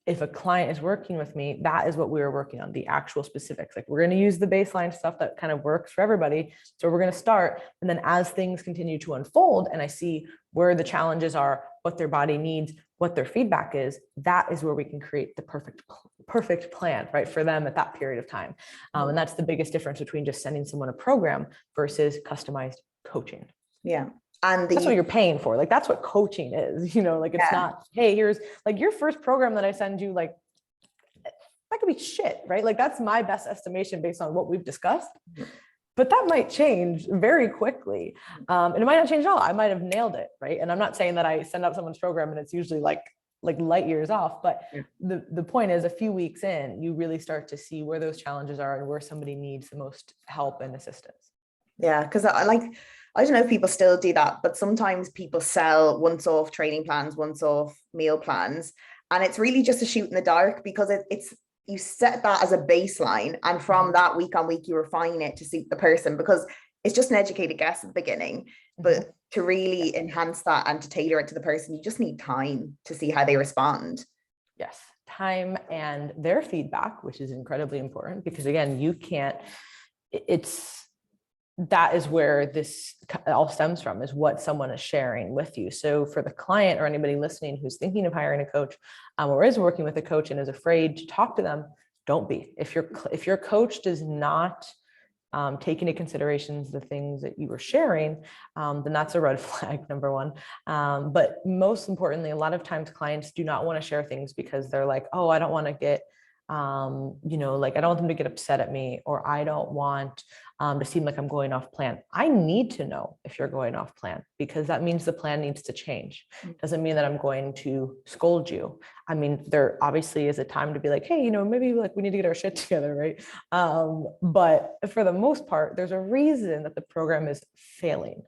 if a client is working with me, that is what we are working on, the actual specifics. Like we're going to use the baseline stuff that kind of works for everybody. So we're going to start. And then as things continue to unfold and I see where the challenges are, what their body needs, what their feedback is, that is where we can create the perfect plan, right, for them at that period of time. And that's the biggest difference between just sending someone a program versus customized coaching. Yeah. And that's what you're paying for. Like, that's what coaching is, like it's not, hey, here's like your first program that I send you, like that could be shit, right? Like that's my best estimation based on what we've discussed, but that might change very quickly. And it might not change at all. I might have nailed it, right? And I'm not saying that I send out someone's program and it's usually like light years off, but the point is a few weeks in, you really start to see where those challenges are and where somebody needs the most help and assistance. Yeah, because I don't know if people still do that, but sometimes people sell once-off training plans, once-off meal plans, and it's really just a shoot in the dark, because it's you set that as a baseline, and from that week on week you refine it to suit the person, because it's just an educated guess at the beginning. But to really enhance that and to tailor it to the person, you just need time to see how they respond. Yes, time and their feedback, which is incredibly important, because again, that is where this all stems from, is what someone is sharing with you. So for the client or anybody listening who's thinking of hiring a coach, or is working with a coach and is afraid to talk to them, don't be. If your coach does not take into considerations the things that you were sharing, then that's a red flag, number one. But most importantly, a lot of times clients do not want to share things because they're like, oh, I don't want to get, like, I don't want them to get upset at me, or I don't want to seem like I'm going off plan. I need to know if you're going off plan, because that means the plan needs to change. Doesn't mean that I'm going to scold you. I mean, there obviously is a time to be like, hey, maybe like we need to get our shit together, right? But for the most part, there's a reason that the program is failing.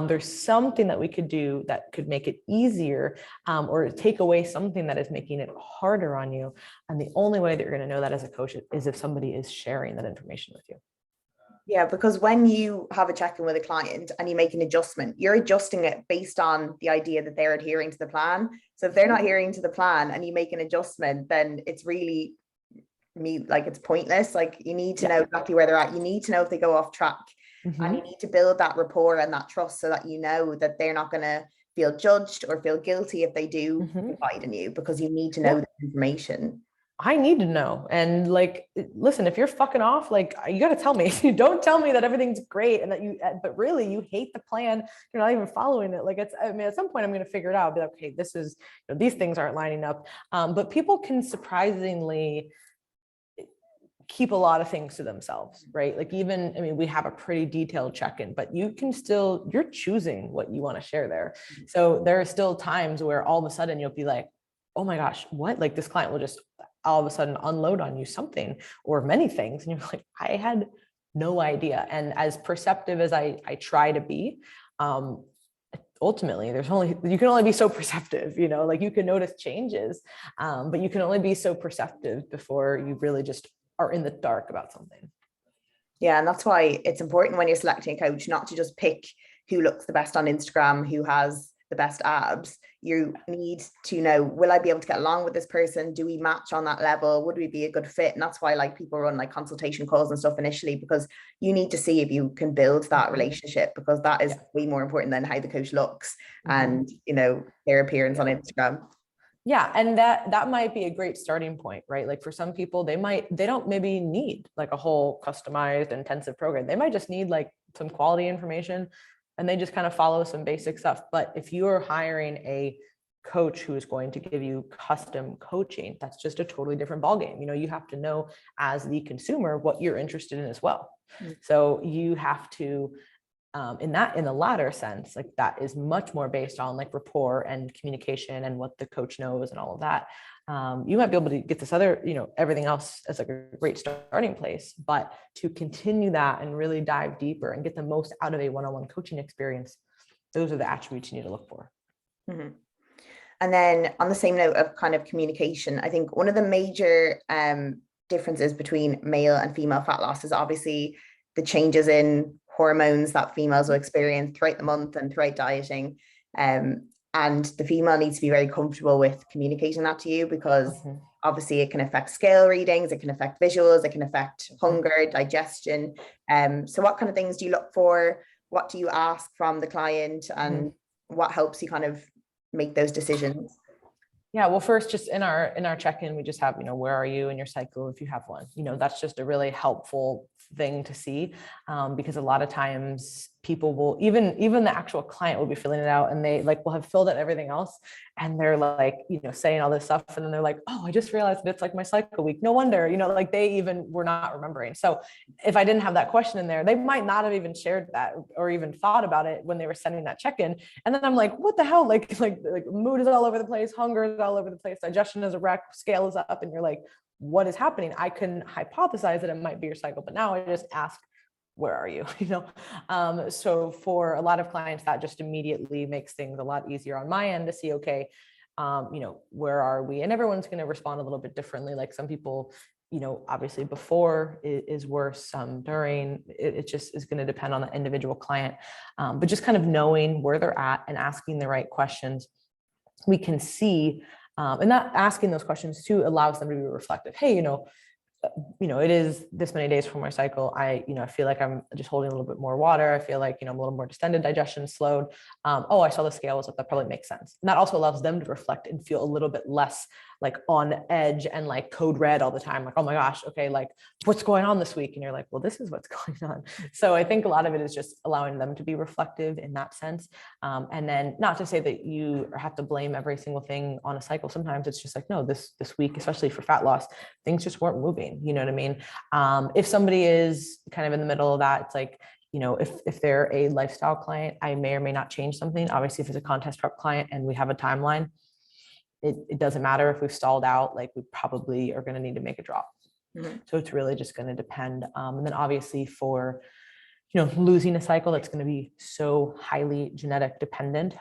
There's something that we could do that could make it easier, or take away something that is making it harder on you. And the only way that you're going to know that as a coach is if somebody is sharing that information with you. Yeah, because when you have a check-in with a client and you make an adjustment, you're adjusting it based on the idea that they're adhering to the plan. So if they're not adhering to the plan and you make an adjustment, then it's really it's pointless. Like, you need to know exactly where they're at. You need to know if they go off track, and you need to build that rapport and that trust so that you know that they're not going to feel judged or feel guilty if they do confide in you, because you need to know the information. I need to know. And like, listen, if you're fucking off, like, you got to tell me. You don't tell me that everything's great and that but really you hate the plan. You're not even following it. Like, at some point I'm going to figure it out. I'll be like, okay, this is, these things aren't lining up. But people can surprisingly keep a lot of things to themselves, right? Like, we have a pretty detailed check-in, but you're choosing what you want to share there. So there are still times where all of a sudden you'll be like, oh my gosh, what? Like, this client will just all of a sudden unload on you something or many things. And you're like, I had no idea. And as perceptive as I try to be, ultimately you can only be so perceptive, like, you can notice changes, but you can only be so perceptive before you really just are in the dark about something. Yeah. And that's why it's important when you're selecting a coach, not to just pick who looks the best on Instagram, who has the best abs. You need to know, will I be able to get along with this person? Do we match on that level? Would we be a good fit? And that's why, like, people run like consultation calls and stuff initially, because you need to see if you can build that relationship, because that is way more important than how the coach looks and their appearance on Instagram. Yeah. And that might be a great starting point, right? Like, for some people, they don't maybe need like a whole customized intensive program. They might just need like some quality information, and they just kind of follow some basic stuff. But if you're hiring a coach who is going to give you custom coaching, that's just a totally different ballgame. You have to know, as the consumer, what you're interested in as well. So you have to, in the latter sense, like, that is much more based on like rapport and communication and what the coach knows and all of that. You might be able to get this other, everything else as like a great starting place, but to continue that and really dive deeper and get the most out of a one-on-one coaching experience, those are the attributes you need to look for. And then, on the same note of kind of communication, I think one of the major differences between male and female fat loss is obviously the changes in hormones that females will experience throughout the month and throughout dieting. And the female needs to be very comfortable with communicating that to you, because obviously it can affect scale readings, it can affect visuals, it can affect hunger, digestion. So what kind of things do you look for? What do you ask from the client, and what helps you kind of make those decisions? Yeah, well, first, just in our check-in, we just have, where are you in your cycle, if you have one. That's just a really helpful thing to see, because a lot of times people will, even the actual client will be filling it out, and they will have filled out everything else, and they're like, saying all this stuff, and then they're like, oh, I just realized that it's like my cycle week. No wonder, they even were not remembering. So if I didn't have that question in there, they might not have even shared that or even thought about it when they were sending that check-in. And then I'm like, what the hell? Like mood is all over the place, hunger is all over the place, digestion is a wreck, scale is up, and you're like, what is happening? I can hypothesize that it might be your cycle, but now I just ask, where are you? So for a lot of clients, that just immediately makes things a lot easier on my end to see, okay, where are we? And everyone's going to respond a little bit differently. Like, some people, obviously before is worse, during, it just is going to depend on the individual client. But just kind of knowing where they're at and asking the right questions, we can see, and that asking those questions too allows them to be reflective. Hey, it is this many days from my cycle. I feel like I'm just holding a little bit more water. I feel like, I'm a little more distended, digestion slowed. I saw the scale was up. That probably makes sense. And that also allows them to reflect and feel a little bit less like on edge and like code red all the time. Like, oh my gosh, okay, like what's going on this week? And you're like, well, this is what's going on. So I think a lot of it is just allowing them to be reflective in that sense. And then not to say that you have to blame every single thing on a cycle. Sometimes it's just like, no, this week, especially for fat loss, things just weren't moving. You know what I mean? If somebody is kind of in the middle of that, it's like, if they're a lifestyle client, I may or may not change something. Obviously, if it's a contest prep client and we have a timeline, it doesn't matter if we've stalled out, like we probably are going to need to make a drop. Mm-hmm. So it's really just going to depend. And then obviously for losing a cycle, that's going to be so highly genetic dependent.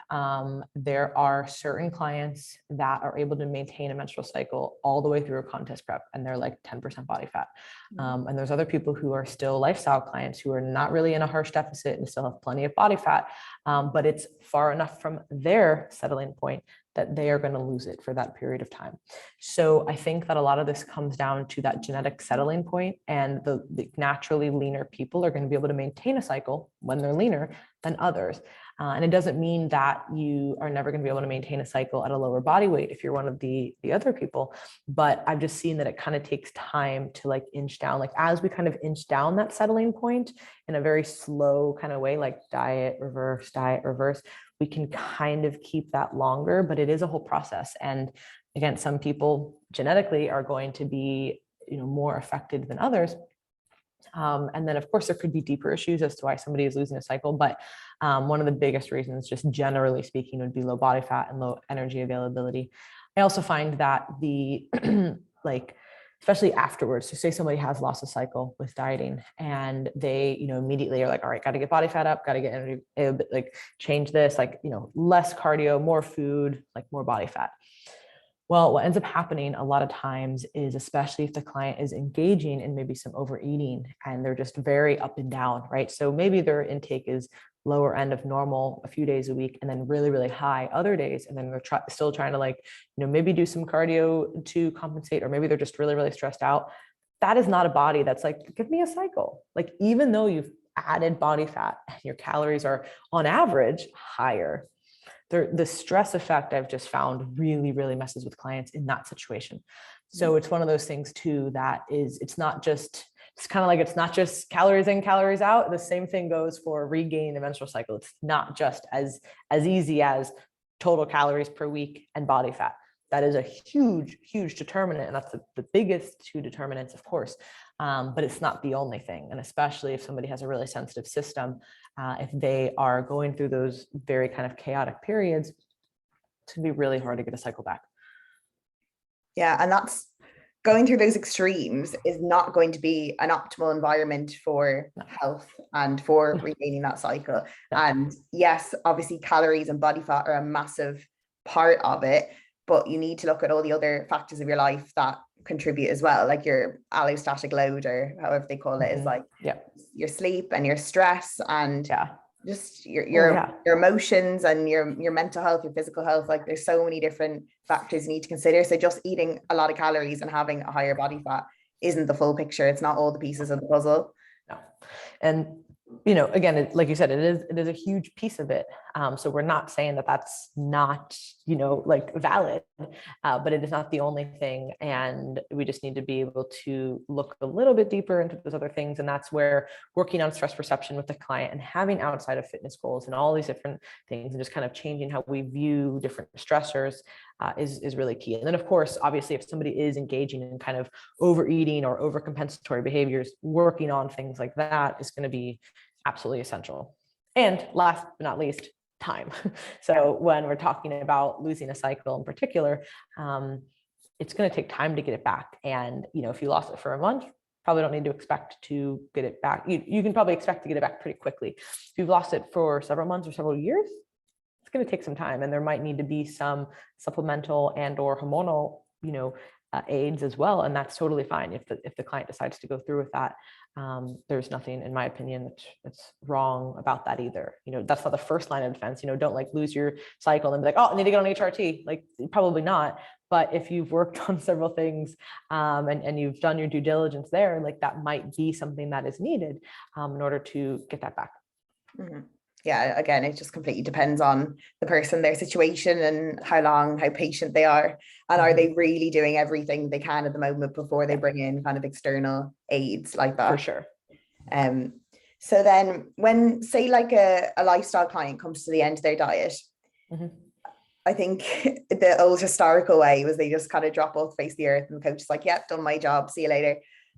There are certain clients that are able to maintain a menstrual cycle all the way through a contest prep, and they're like 10% body fat. And there's other people who are still lifestyle clients who are not really in a harsh deficit and still have plenty of body fat, but it's far enough from their settling point that they are going to lose it for that period of time. So I think that a lot of this comes down to that genetic settling point, and the naturally leaner people are going to be able to maintain a cycle when they're leaner than others. And it doesn't mean that you are never going to be able to maintain a cycle at a lower body weight if you're one of the other people. But I've just seen that it kind of takes time to like inch down, like as we kind of inch down that settling point in a very slow kind of way, like diet, reverse, we can kind of keep that longer, but it is a whole process. And again, some people genetically are going to be, more affected than others. And then of course there could be deeper issues as to why somebody is losing a cycle. But one of the biggest reasons, just generally speaking, would be low body fat and low energy availability. I also find that the especially afterwards, so say somebody has lost a cycle with dieting and they, immediately are like, all right, got to get body fat up, got to get energy, like change this, like, less cardio, more food, like more body fat. Well, what ends up happening a lot of times is, especially if the client is engaging in maybe some overeating and they're just very up and down, right? So maybe their intake is lower end of normal a few days a week and then really, really high other days. And then they're still trying to maybe do some cardio to compensate, or maybe they're just really, really stressed out. That is not a body that's like, give me a cycle. Like, even though you've added body fat, your calories are on average higher. The stress effect I've just found really, really messes with clients in that situation. So it's one of those things too, that it's not just calories in, calories out. The same thing goes for regaining the menstrual cycle. It's not just as easy as total calories per week and body fat. That is a huge, huge determinant. And that's the biggest two determinants, of course. But it's not the only thing. And especially if somebody has a really sensitive system, if they are going through those very kind of chaotic periods, it's going to be really hard to get a cycle back. Yeah. And that's going through those extremes is not going to be an optimal environment for health and for regaining that cycle. And yes, obviously calories and body fat are a massive part of it, but you need to look at all the other factors of your life that contribute as well, like your allostatic load, or however they call it, is like your sleep and your stress and just your emotions and your mental health, your physical health. Like, there's so many different factors you need to consider. So just eating a lot of calories and having a higher body fat isn't the full picture. It's not all the pieces of the puzzle. No. And again, like you said, it is a huge piece of it. So we're not saying that that's not, valid, but it is not the only thing. And we just need to be able to look a little bit deeper into those other things. And that's where working on stress perception with the client and having outside of fitness goals and all these different things, and just kind of changing how we view different stressors is really key. And then, of course, obviously, if somebody is engaging in kind of overeating or overcompensatory behaviors, working on things like that is going to be absolutely essential. And last but not least, time. So when we're talking about losing a cycle in particular, it's going to take time to get it back. And, if you lost it for a month, probably don't need to expect to get it back. You can probably expect to get it back pretty quickly. If you've lost it for several months or several years, it's going to take some time, and there might need to be some supplemental and or hormonal, aids as well. And that's totally fine if the client decides to go through with that. There's nothing, in my opinion, that's wrong about that either. That's not the first line of defense. Don't lose your cycle and be like, oh, I need to get on HRT. Probably not. But if you've worked on several things and you've done your due diligence there, that might be something that is needed in order to get that back. Mm-hmm. Yeah, again, it just completely depends on the person, their situation, and how patient they are. And are they really doing everything they can at the moment before they bring in kind of external aids like that? For sure. So then when, say, like a lifestyle client comes to the end of their diet, I think the old historical way was they just kind of drop off the face of the earth and the coach is like, yep, done my job, see you later.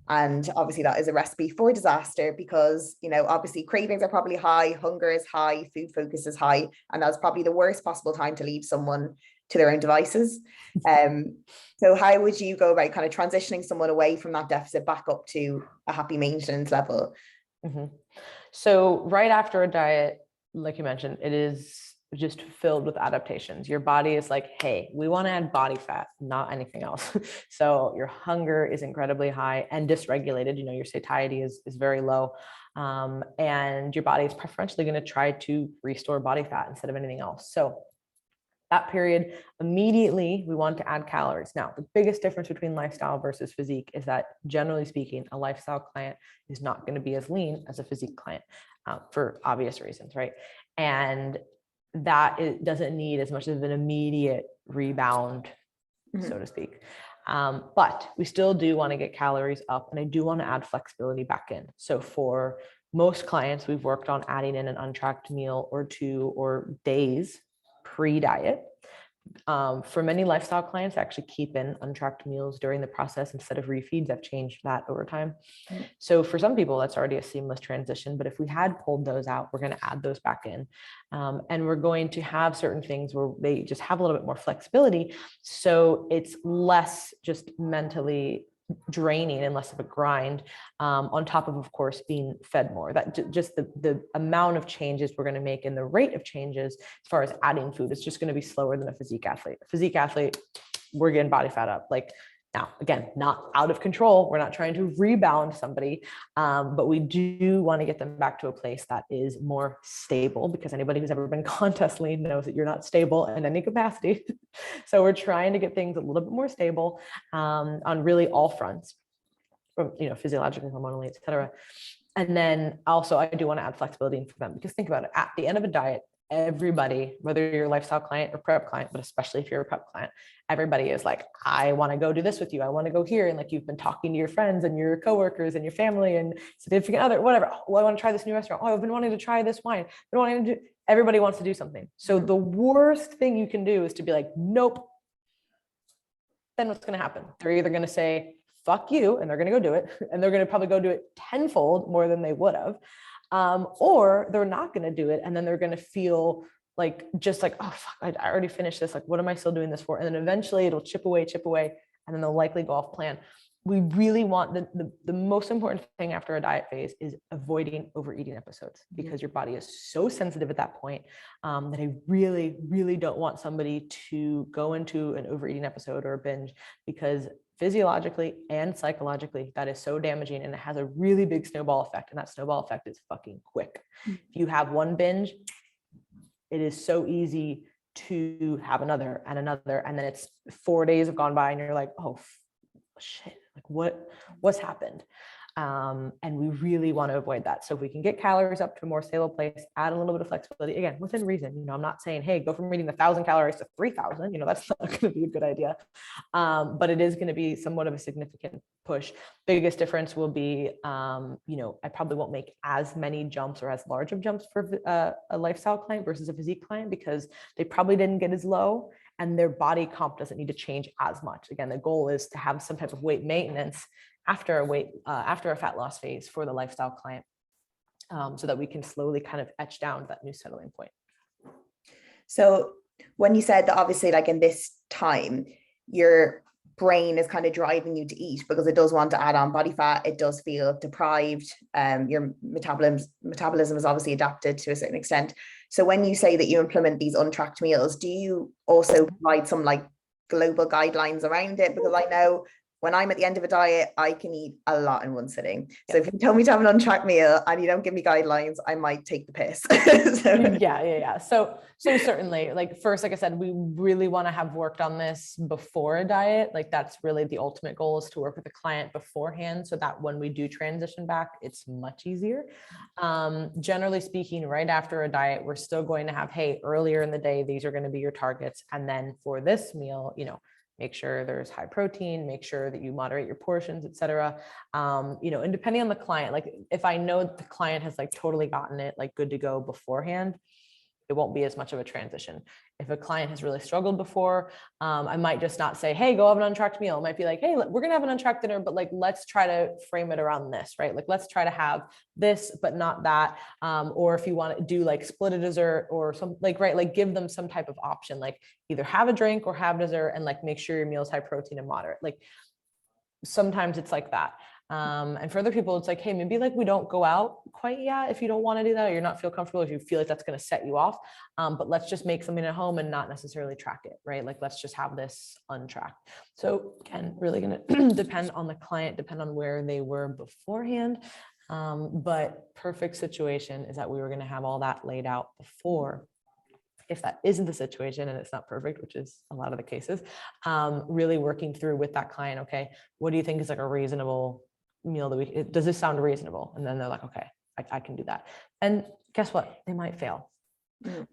And obviously that is a recipe for disaster because, you know, obviously cravings are probably high, hunger is high, food focus is high, and that's probably the worst possible time to leave someone to their own devices. So how would you go about kind of transitioning someone away from that deficit back up to a happy maintenance level? So right after a diet, like you mentioned, it is just filled with adaptations. Your body is like, hey, we want to add body fat, not anything else. So your hunger is incredibly high and dysregulated. You know, your satiety is very low. And your body is preferentially going to try to restore body fat instead of anything else. So that period, immediately we want to add calories. Now, the biggest difference between lifestyle versus physique is that, generally speaking, a lifestyle client is not going to be as lean as a physique client for obvious reasons, right? And that it doesn't need as much of an immediate rebound, so to speak. But we still do want to get calories up, and I do want to add flexibility back in. So for most clients, we've worked on adding in an untracked meal or two or days pre-diet. For many lifestyle clients, I actually keep in untracked meals during the process instead of refeeds. I've changed that over time. So for some people, that's already a seamless transition. But if we had pulled those out, we're going to add those back in. And we're going to have certain things where they just have a little bit more flexibility. So it's less just mentally draining and less of a grind, on top of course, being fed more. That just the amount of changes we're going to make and the rate of changes as far as adding food is just going to be slower than a physique athlete. A physique athlete, we're getting body fat up. Like, now, again, not out of control. We're not trying to rebound somebody, but we do want to get them back to a place that is more stable, because anybody who's ever been contest lean knows that you're not stable in any capacity. So we're trying to get things a little bit more stable on really all fronts, from, you know, physiologically, hormonally, et cetera. And then also I do want to add flexibility for them, because think about it, at the end of a diet, everybody, whether you're a lifestyle client or prep client, but especially if you're a prep client, everybody is like, I want to go do this with you. I want to go here. And like, you've been talking to your friends and your coworkers and your family and significant other, whatever. Oh, I want to try this new restaurant. Oh, I've been wanting to try this wine. Everybody wants to do something. So the worst thing you can do is to be like, nope. Then what's going to happen? They're either going to say, fuck you, and they're going to go do it. And they're going to probably go do it tenfold more than they would have. Or they're not going to do it. And then they're going to feel like, just like, oh, fuck, I already finished this. Like, what am I still doing this for? And then eventually it'll chip away. And then they'll likely go off plan. We really want the most important thing after a diet phase is avoiding overeating episodes, because your body is so sensitive at that point that I really, really don't want somebody to go into an overeating episode or a binge, because physiologically and psychologically, that is so damaging, and it has a really big snowball effect. And that snowball effect is fucking quick. If you have one binge, it is so easy to have another, and then it's 4 days have gone by and you're like, oh shit, like what's happened? And we really want to avoid that. So if we can get calories up to a more stable place, add a little bit of flexibility, again, within reason. You know, I'm not saying, hey, go from eating 1,000 calories to 3,000. You know, that's not going to be a good idea. But it is going to be somewhat of a significant push. Biggest difference will be, you know, I probably won't make as many jumps or as large of jumps for a lifestyle client versus a physique client, because they probably didn't get as low, and their body comp doesn't need to change as much. Again, the goal is to have some type of weight maintenance after a fat loss phase for the lifestyle client, so that we can slowly kind of etch down that new settling point. So when you said that, obviously, like in this time, your brain is kind of driving you to eat because it does want to add on body fat, it does feel deprived, your metabolism is obviously adapted to a certain extent. So when you say that you implement these untracked meals, do you also provide some like global guidelines around it? Because I know when I'm at the end of a diet, I can eat a lot in one sitting. So if you tell me to have an untracked meal and you don't give me guidelines, I might take the piss. Yeah. So certainly, like first, like I said, we really want to have worked on this before a diet. Like that's really the ultimate goal, is to work with a client beforehand so that when we do transition back, it's much easier. Generally speaking, right after a diet, we're still going to have, hey, earlier in the day, these are going to be your targets. And then for this meal, make sure there's high protein, make sure that you moderate your portions, et cetera. And depending on the client, like if I know the client has like totally gotten it, like good to go beforehand, it won't be as much of a transition. If a client has really struggled before, I might just not say, hey, go have an untracked meal. It might be like, hey, we're going to have an untracked dinner, but like, let's try to frame it around this, right? Like, let's try to have this, but not that. Or if you want to do like split a dessert or some like, right, like give them some type of option, like either have a drink or have dessert and like make sure your meal is high protein and moderate. Like sometimes it's like that. And for other people, it's like, hey, maybe like we don't go out quite yet if you don't want to do that, or you're not feel comfortable, if you feel like that's going to set you off. But let's just make something at home and not necessarily track it, right? Like, let's just have this untracked. So again, really going to depend on the client, depend on where they were beforehand. But perfect situation is that we were going to have all that laid out before. If that isn't the situation and it's not perfect, which is a lot of the cases, really working through with that client, okay, what do you think is like a reasonable meal that does this sound reasonable? And then they're like, okay, I can do that. And guess what? They might fail.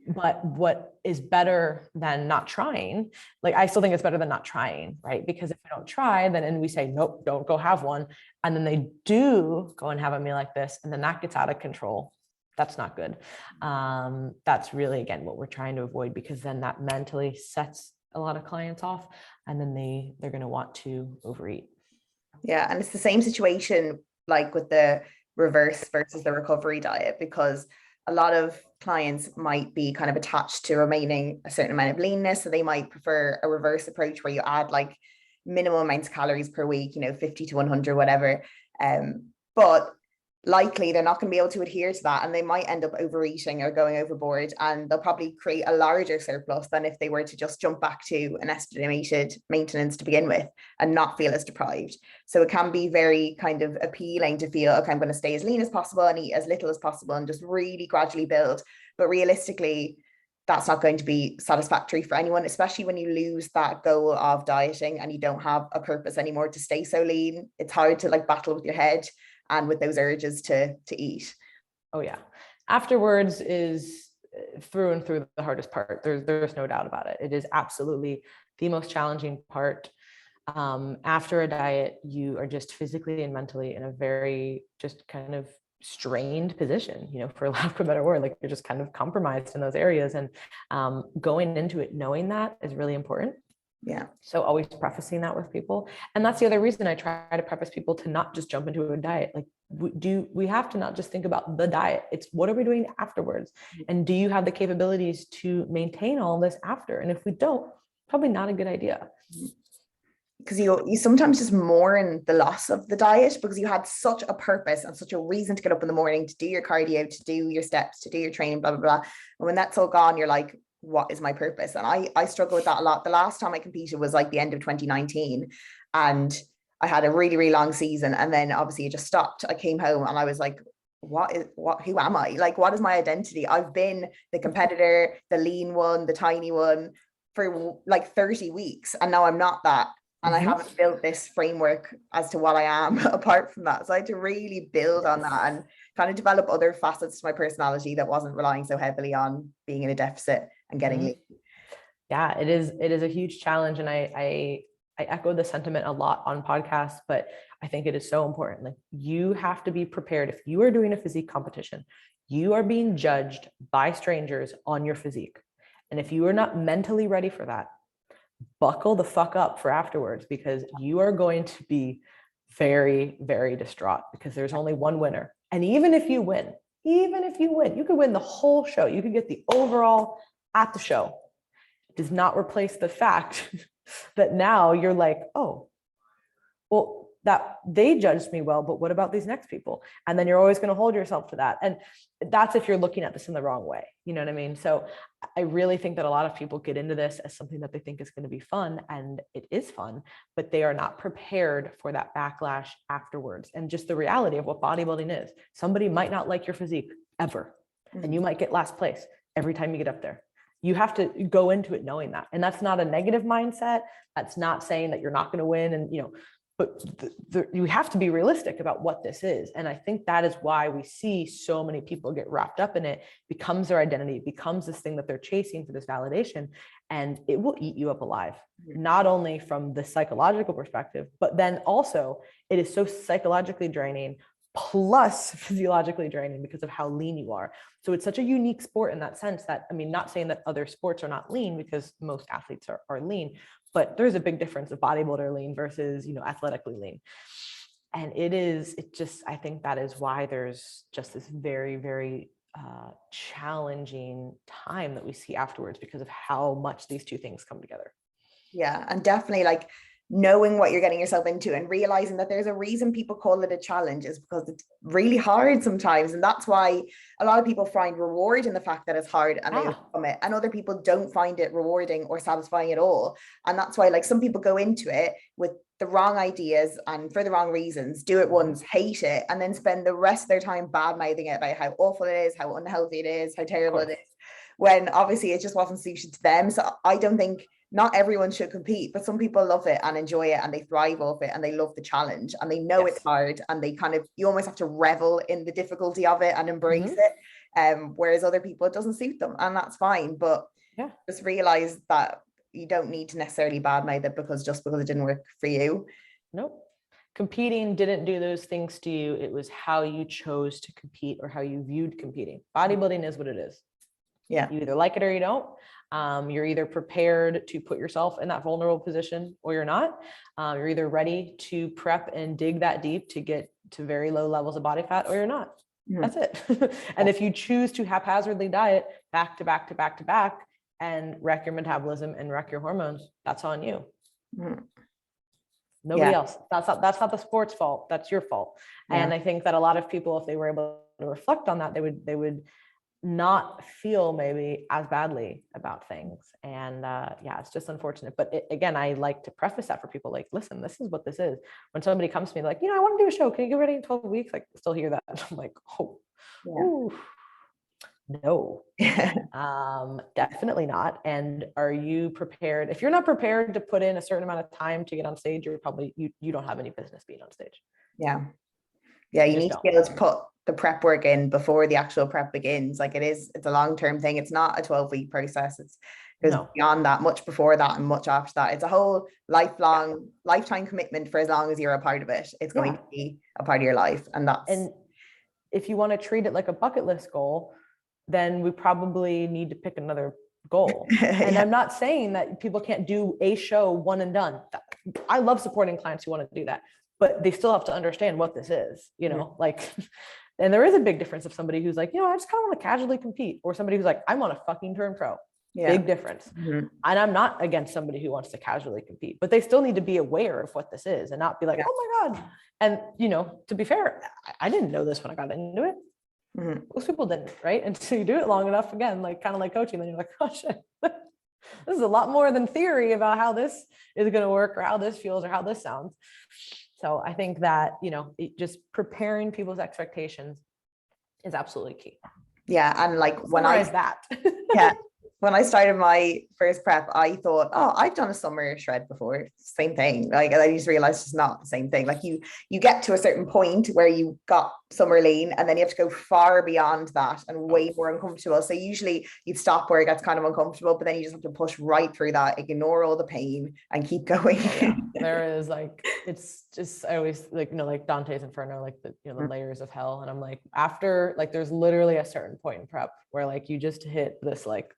But what is better than not trying? Like, I still think it's better than not trying, right? Because if I don't try, and we say, nope, don't go have one. And then they do go and have a meal like this, and then that gets out of control. That's not good. That's really, again, what we're trying to avoid, because then that mentally sets a lot of clients off, and then they're going to want to overeat. Yeah. And it's the same situation like with the reverse versus the recovery diet, because a lot of clients might be kind of attached to remaining a certain amount of leanness. So they might prefer a reverse approach where you add like minimum amounts of calories per week, 50 to 100, whatever. But likely they're not going to be able to adhere to that, and they might end up overeating or going overboard, and they'll probably create a larger surplus than if they were to just jump back to an estimated maintenance to begin with and not feel as deprived. So it can be very kind of appealing to feel, okay, I'm going to stay as lean as possible and eat as little as possible and just really gradually build. But realistically, that's not going to be satisfactory for anyone, especially when you lose that goal of dieting and you don't have a purpose anymore to stay so lean. It's hard to like battle with your head and with those urges to eat. Oh yeah. Afterwards is through and through the hardest part. There's no doubt about it. It is absolutely the most challenging part. After a diet, you are just physically and mentally in a very just kind of strained position, for lack of a better word, like you're just kind of compromised in those areas. And going into it knowing that is really important. Yeah. So always prefacing that with people. And that's the other reason I try to preface people to not just jump into a diet. Like we have to not just think about the diet. It's what are we doing afterwards? And do you have the capabilities to maintain all this after? And if we don't, probably not a good idea. Because you sometimes just mourn the loss of the diet because you had such a purpose and such a reason to get up in the morning, to do your cardio, to do your steps, to do your training, blah, blah, blah. And when that's all gone, you're like, what is my purpose? And I struggle with that a lot. The last time I competed was like the end of 2019, and I had a really, really long season. And then obviously it just stopped. I came home and I was like, who am I? Like, what is my identity? I've been the competitor, the lean one, the tiny one for like 30 weeks. And now I'm not that. And I haven't built this framework as to what I am apart from that. So I had to really build on that and kind of develop other facets to my personality that wasn't relying so heavily on being in a deficit and getting lean. Yeah, it is a huge challenge. And I echo the sentiment a lot on podcasts, but I think it is so important. Like, you have to be prepared. If you are doing a physique competition, you are being judged by strangers on your physique. And if you are not mentally ready for that, buckle the fuck up for afterwards, because you are going to be very, very distraught, because there's only one winner. And even if you win, you could win the whole show. You could get the overall at the show. It does not replace the fact that now you're like, oh, well, that they judged me well, but what about these next people? And then you're always going to hold yourself to that. And that's if you're looking at this in the wrong way. You know what I mean? So I really think that a lot of people get into this as something that they think is going to be fun, and it is fun, but they are not prepared for that backlash afterwards. And just the reality of what bodybuilding is. Somebody might not like your physique ever, and you might get last place every time you get up there. You have to go into it knowing that. And that's not a negative mindset. That's not saying that you're not going to win. And, you know, but you have to be realistic about what this is. And I think that is why we see so many people get wrapped up in it, becomes their identity, it becomes this thing that they're chasing for this validation, and it will eat you up alive, not only from the psychological perspective, but then also it is so psychologically draining plus physiologically draining because of how lean you are. So it's such a unique sport in that sense that, I mean, not saying that other sports are not lean, because most athletes are lean, but there's a big difference of bodybuilder lean versus, you know, athletically lean. And I think that is why there's just this very, very challenging time that we see afterwards because of how much these two things come together. Yeah. And definitely like knowing what you're getting yourself into and realizing that there's a reason people call it a challenge is because it's really hard sometimes. And that's why a lot of people find reward in the fact that it's hard and they overcome it. And other people don't find it rewarding or satisfying at all. And that's why like some people go into it with the wrong ideas and for the wrong reasons, do it once, hate it, and then spend the rest of their time bad mouthing it about how awful it is, how unhealthy it is, how terrible it is, when obviously it just wasn't suited to them. So I don't think not everyone should compete, but some people love it and enjoy it and they thrive off it and they love the challenge and they know it's hard and they kind of, you almost have to revel in the difficulty of it and embrace it. Whereas other people, it doesn't suit them, and that's fine. But just realize that you don't need to necessarily badmouth it because it didn't work for you. Nope. Competing didn't do those things to you. It was how you chose to compete or how you viewed competing. Bodybuilding is what it is. Yeah. You either like it or you don't. You're either prepared to put yourself in that vulnerable position or you're not. You're either ready to prep and dig that deep to get to very low levels of body fat or you're not. That's it. And if you choose to haphazardly diet back to back to back to back and wreck your metabolism and wreck your hormones, that's on you. Nobody else. That's not the sport's fault. That's your fault. And I think that a lot of people, if they were able to reflect on that, they would not feel maybe as badly about things. And it's just unfortunate. But again, I like to preface that for people, like, listen, this is what this is. When somebody comes to me like, you know, I want to do a show, can you get ready in 12 weeks? Like, still hear that. I'm like, no, definitely not. And are you prepared? If you're not prepared to put in a certain amount of time to get on stage, you're probably, you don't have any business being on stage. Yeah, you need to be able to put the prep work in before the actual prep begins. Like it's a long-term thing. It's not a 12-week process. It's beyond that, much before that and much after that. It's a whole lifetime commitment for as long as you're a part of it. It's going to be a part of your life. And if you want to treat it like a bucket list goal, then we probably need to pick another goal. And I'm not saying that people can't do a show one and done. I love supporting clients who want to do that, but they still have to understand what this is, you know, like, and there is a big difference of somebody who's like, you know, I just kind of want to casually compete, or somebody who's like, I want to fucking turn pro. Big difference. And I'm not against somebody who wants to casually compete, but they still need to be aware of what this is and not be like, oh my God. And, you know, to be fair, I didn't know this when I got into it. Most people didn't, right? And so you do it long enough, again, like kind of like coaching, then you're like, oh shit, this is a lot more than theory about how this is going to work or how this feels or how this sounds. So I think that, you know, just preparing people's expectations is absolutely key. Yeah. And like when I started my first prep, I thought, oh, I've done a summer shred before. Same thing. Like, and I just realized it's not the same thing. Like you get to a certain point where you got summer lean and then you have to go far beyond that and way more uncomfortable. So usually you'd stop where it gets kind of uncomfortable, but then you just have to push right through that, ignore all the pain and keep going. There is like, it's just, I always like, you know, like Dante's Inferno, like the, you know, the layers of hell. And I'm like, after, like, there's literally a certain point in prep where like, you just hit this, like,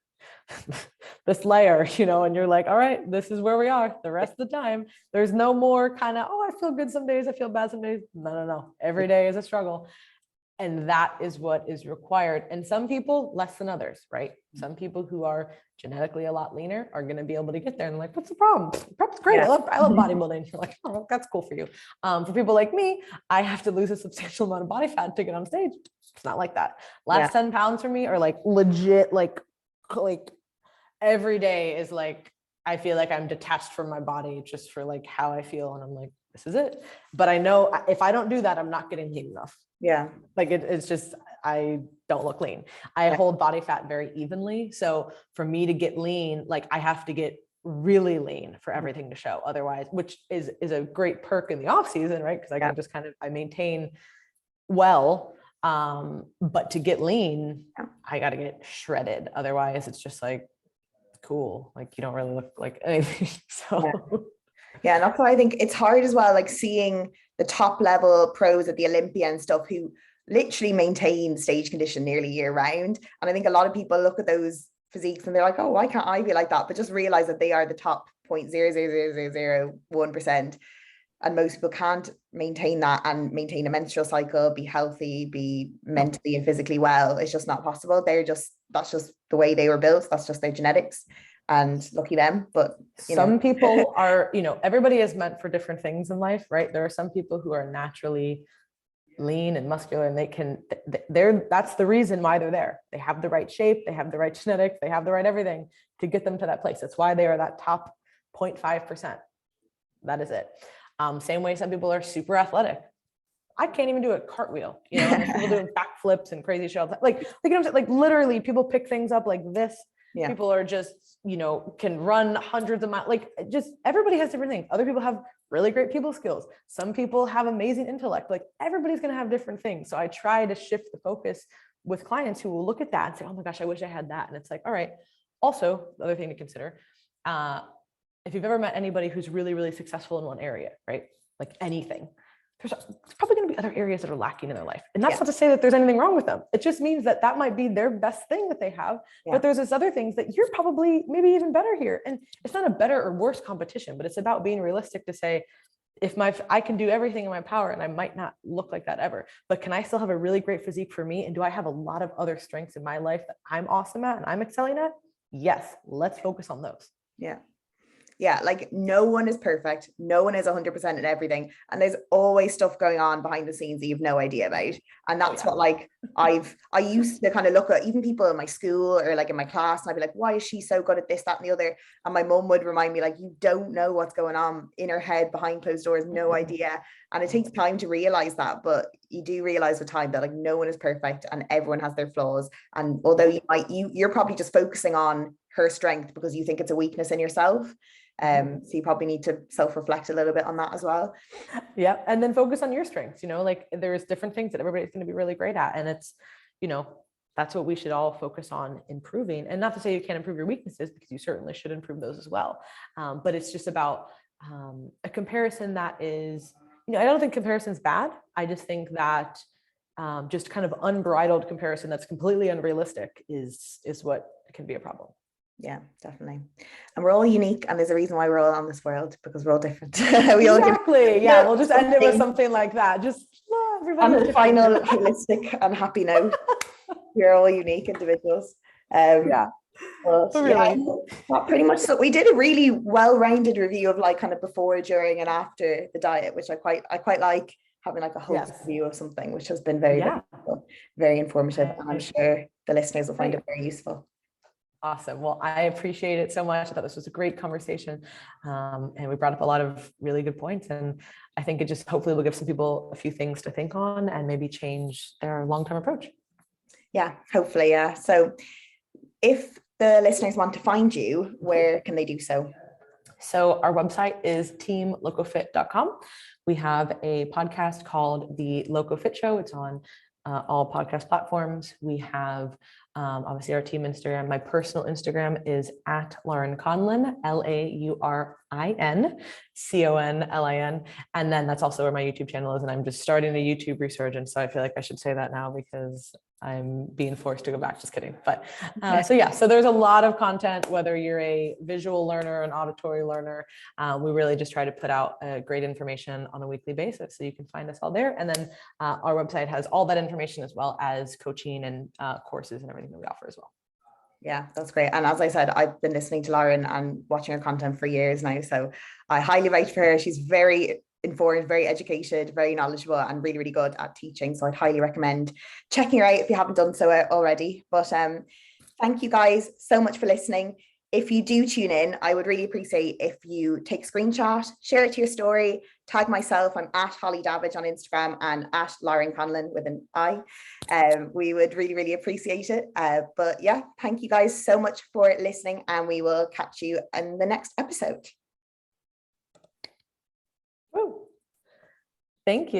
this layer, you know, and you're like, all right, this is where we are the rest of the time. There's no more kind of, oh, I feel good some days, I feel bad some days. No. Every day is a struggle. And that is what is required. And some people less than others, right? Some people who are genetically a lot leaner are going to be able to get there. And like, what's the problem? Prep's great. Yeah. I love bodybuilding. You're like, oh, that's cool for you. For people like me, I have to lose a substantial amount of body fat to get on stage. It's not like that. Last 10 pounds for me are like legit, like every day is like, I feel like I'm detached from my body just for like how I feel. And I'm like, this is it. But I know if I don't do that, I'm not getting lean enough. Yeah. Like it's just, I don't look lean. I hold body fat very evenly. So for me to get lean, like I have to get really lean for everything to show. Otherwise, which is a great perk in the off season, right? Because I can just I maintain well. But to get lean, I got to get shredded. Otherwise it's just like, cool. Like you don't really look like anything. So yeah, and that's why I think it's hard as well, like seeing the top level pros at the Olympia and stuff who literally maintain stage condition nearly year round. And I think a lot of people look at those physiques and they're like, oh, why can't I be like that? But just realize that they are the top 0.00001%. And most people can't maintain that and maintain a menstrual cycle, be healthy, be mentally and physically well. It's just not possible. That's just the way they were built. That's just their genetics. And lucky them. But some people are, everybody is meant for different things in life, right? There are some people who are naturally lean and muscular, and that's the reason why they're there. They have the right shape, they have the right genetics, they have the right everything to get them to that place. That's why they are that top 0.5%. That is it. Same way some people are super athletic. I can't even do a cartwheel, and people doing backflips and crazy shit. Like literally people pick things up like this. Yeah. People are just, can run hundreds of miles. Like just everybody has different things. Other people have really great people skills. Some people have amazing intellect. Like everybody's going to have different things. So I try to shift the focus with clients who will look at that and say, oh my gosh, I wish I had that. And it's like, all right. Also, the other thing to consider, if you've ever met anybody who's really, really successful in one area, right? Like anything, there's probably going to be other areas that are lacking in their life. And that's not to say that there's anything wrong with them. It just means that might be their best thing that they have. But there's this other things that you're probably maybe even better here. And it's not a better or worse competition, but it's about being realistic to say, I can do everything in my power and I might not look like that ever, but can I still have a really great physique for me? And do I have a lot of other strengths in my life that I'm awesome at and I'm excelling at? Yes. Let's focus on those. Yeah. Yeah, like no one is perfect. No one is 100% in everything. And there's always stuff going on behind the scenes that you've no idea about. And that's what like I used to kind of look at even people in my school or like in my class and I'd be like, why is she so good at this, that, and the other? And my mum would remind me like, you don't know what's going on in her head behind closed doors, no idea. And it takes time to realize that, but you do realize with time that like no one is perfect and everyone has their flaws. And although you're probably just focusing on her strength because you think it's a weakness in yourself. So you probably need to self-reflect a little bit on that as well. Yeah. And then focus on your strengths, like there's different things that everybody's going to be really great at. And it's, that's what we should all focus on improving. And not to say you can't improve your weaknesses, because you certainly should improve those as well. But it's just about a comparison that is, I don't think comparison is bad. I just think that just kind of unbridled comparison that's completely unrealistic is what can be a problem. Yeah, definitely. And we're all unique, and there's a reason why we're all on this world, because we're all different. Exactly. Yeah, we'll just end it with something like that. Just everybody. On the final holistic and happy note, we're all unique individuals. Pretty much. So we did a really well-rounded review of like kind of before, during, and after the diet, which I quite like having like a whole view of something, which has been very very informative, and I'm sure the listeners will find it very useful. Awesome. Well, I appreciate it so much. I thought this was a great conversation. And we brought up a lot of really good points. And I think it just hopefully will give some people a few things to think on and maybe change their long-term approach. Yeah, hopefully. Yeah. So if the listeners want to find you, where can they do so? So our website is teamlocofit.com. We have a podcast called The Loco Fit Show. It's on all podcast platforms. We have obviously our team Instagram. My personal Instagram is at Laurin Conlin, LaurinConlin. And then that's also where my YouTube channel is. And I'm just starting a YouTube resurgence. So I feel like I should say that now because I'm being forced to go back, just kidding. But so there's a lot of content, whether you're a visual learner, an auditory learner, we really just try to put out great information on a weekly basis. So you can find us all there. And then our website has all that information as well as coaching and courses and everything that we offer as well. Yeah, that's great. And as I said, I've been listening to Laurin and watching her content for years now. So I highly rate for her. She's very informed, very educated, very knowledgeable, and really, really good at teaching. So I'd highly recommend checking her out if you haven't done so already. But thank you guys so much for listening. If you do tune in, I would really appreciate if you take a screenshot, share it to your story, tag myself. I'm at Holly Davidge on Instagram and at Laurin Conlin with an I. We would really, really appreciate it. But yeah, thank you guys so much for listening, and we will catch you in the next episode. Thank you.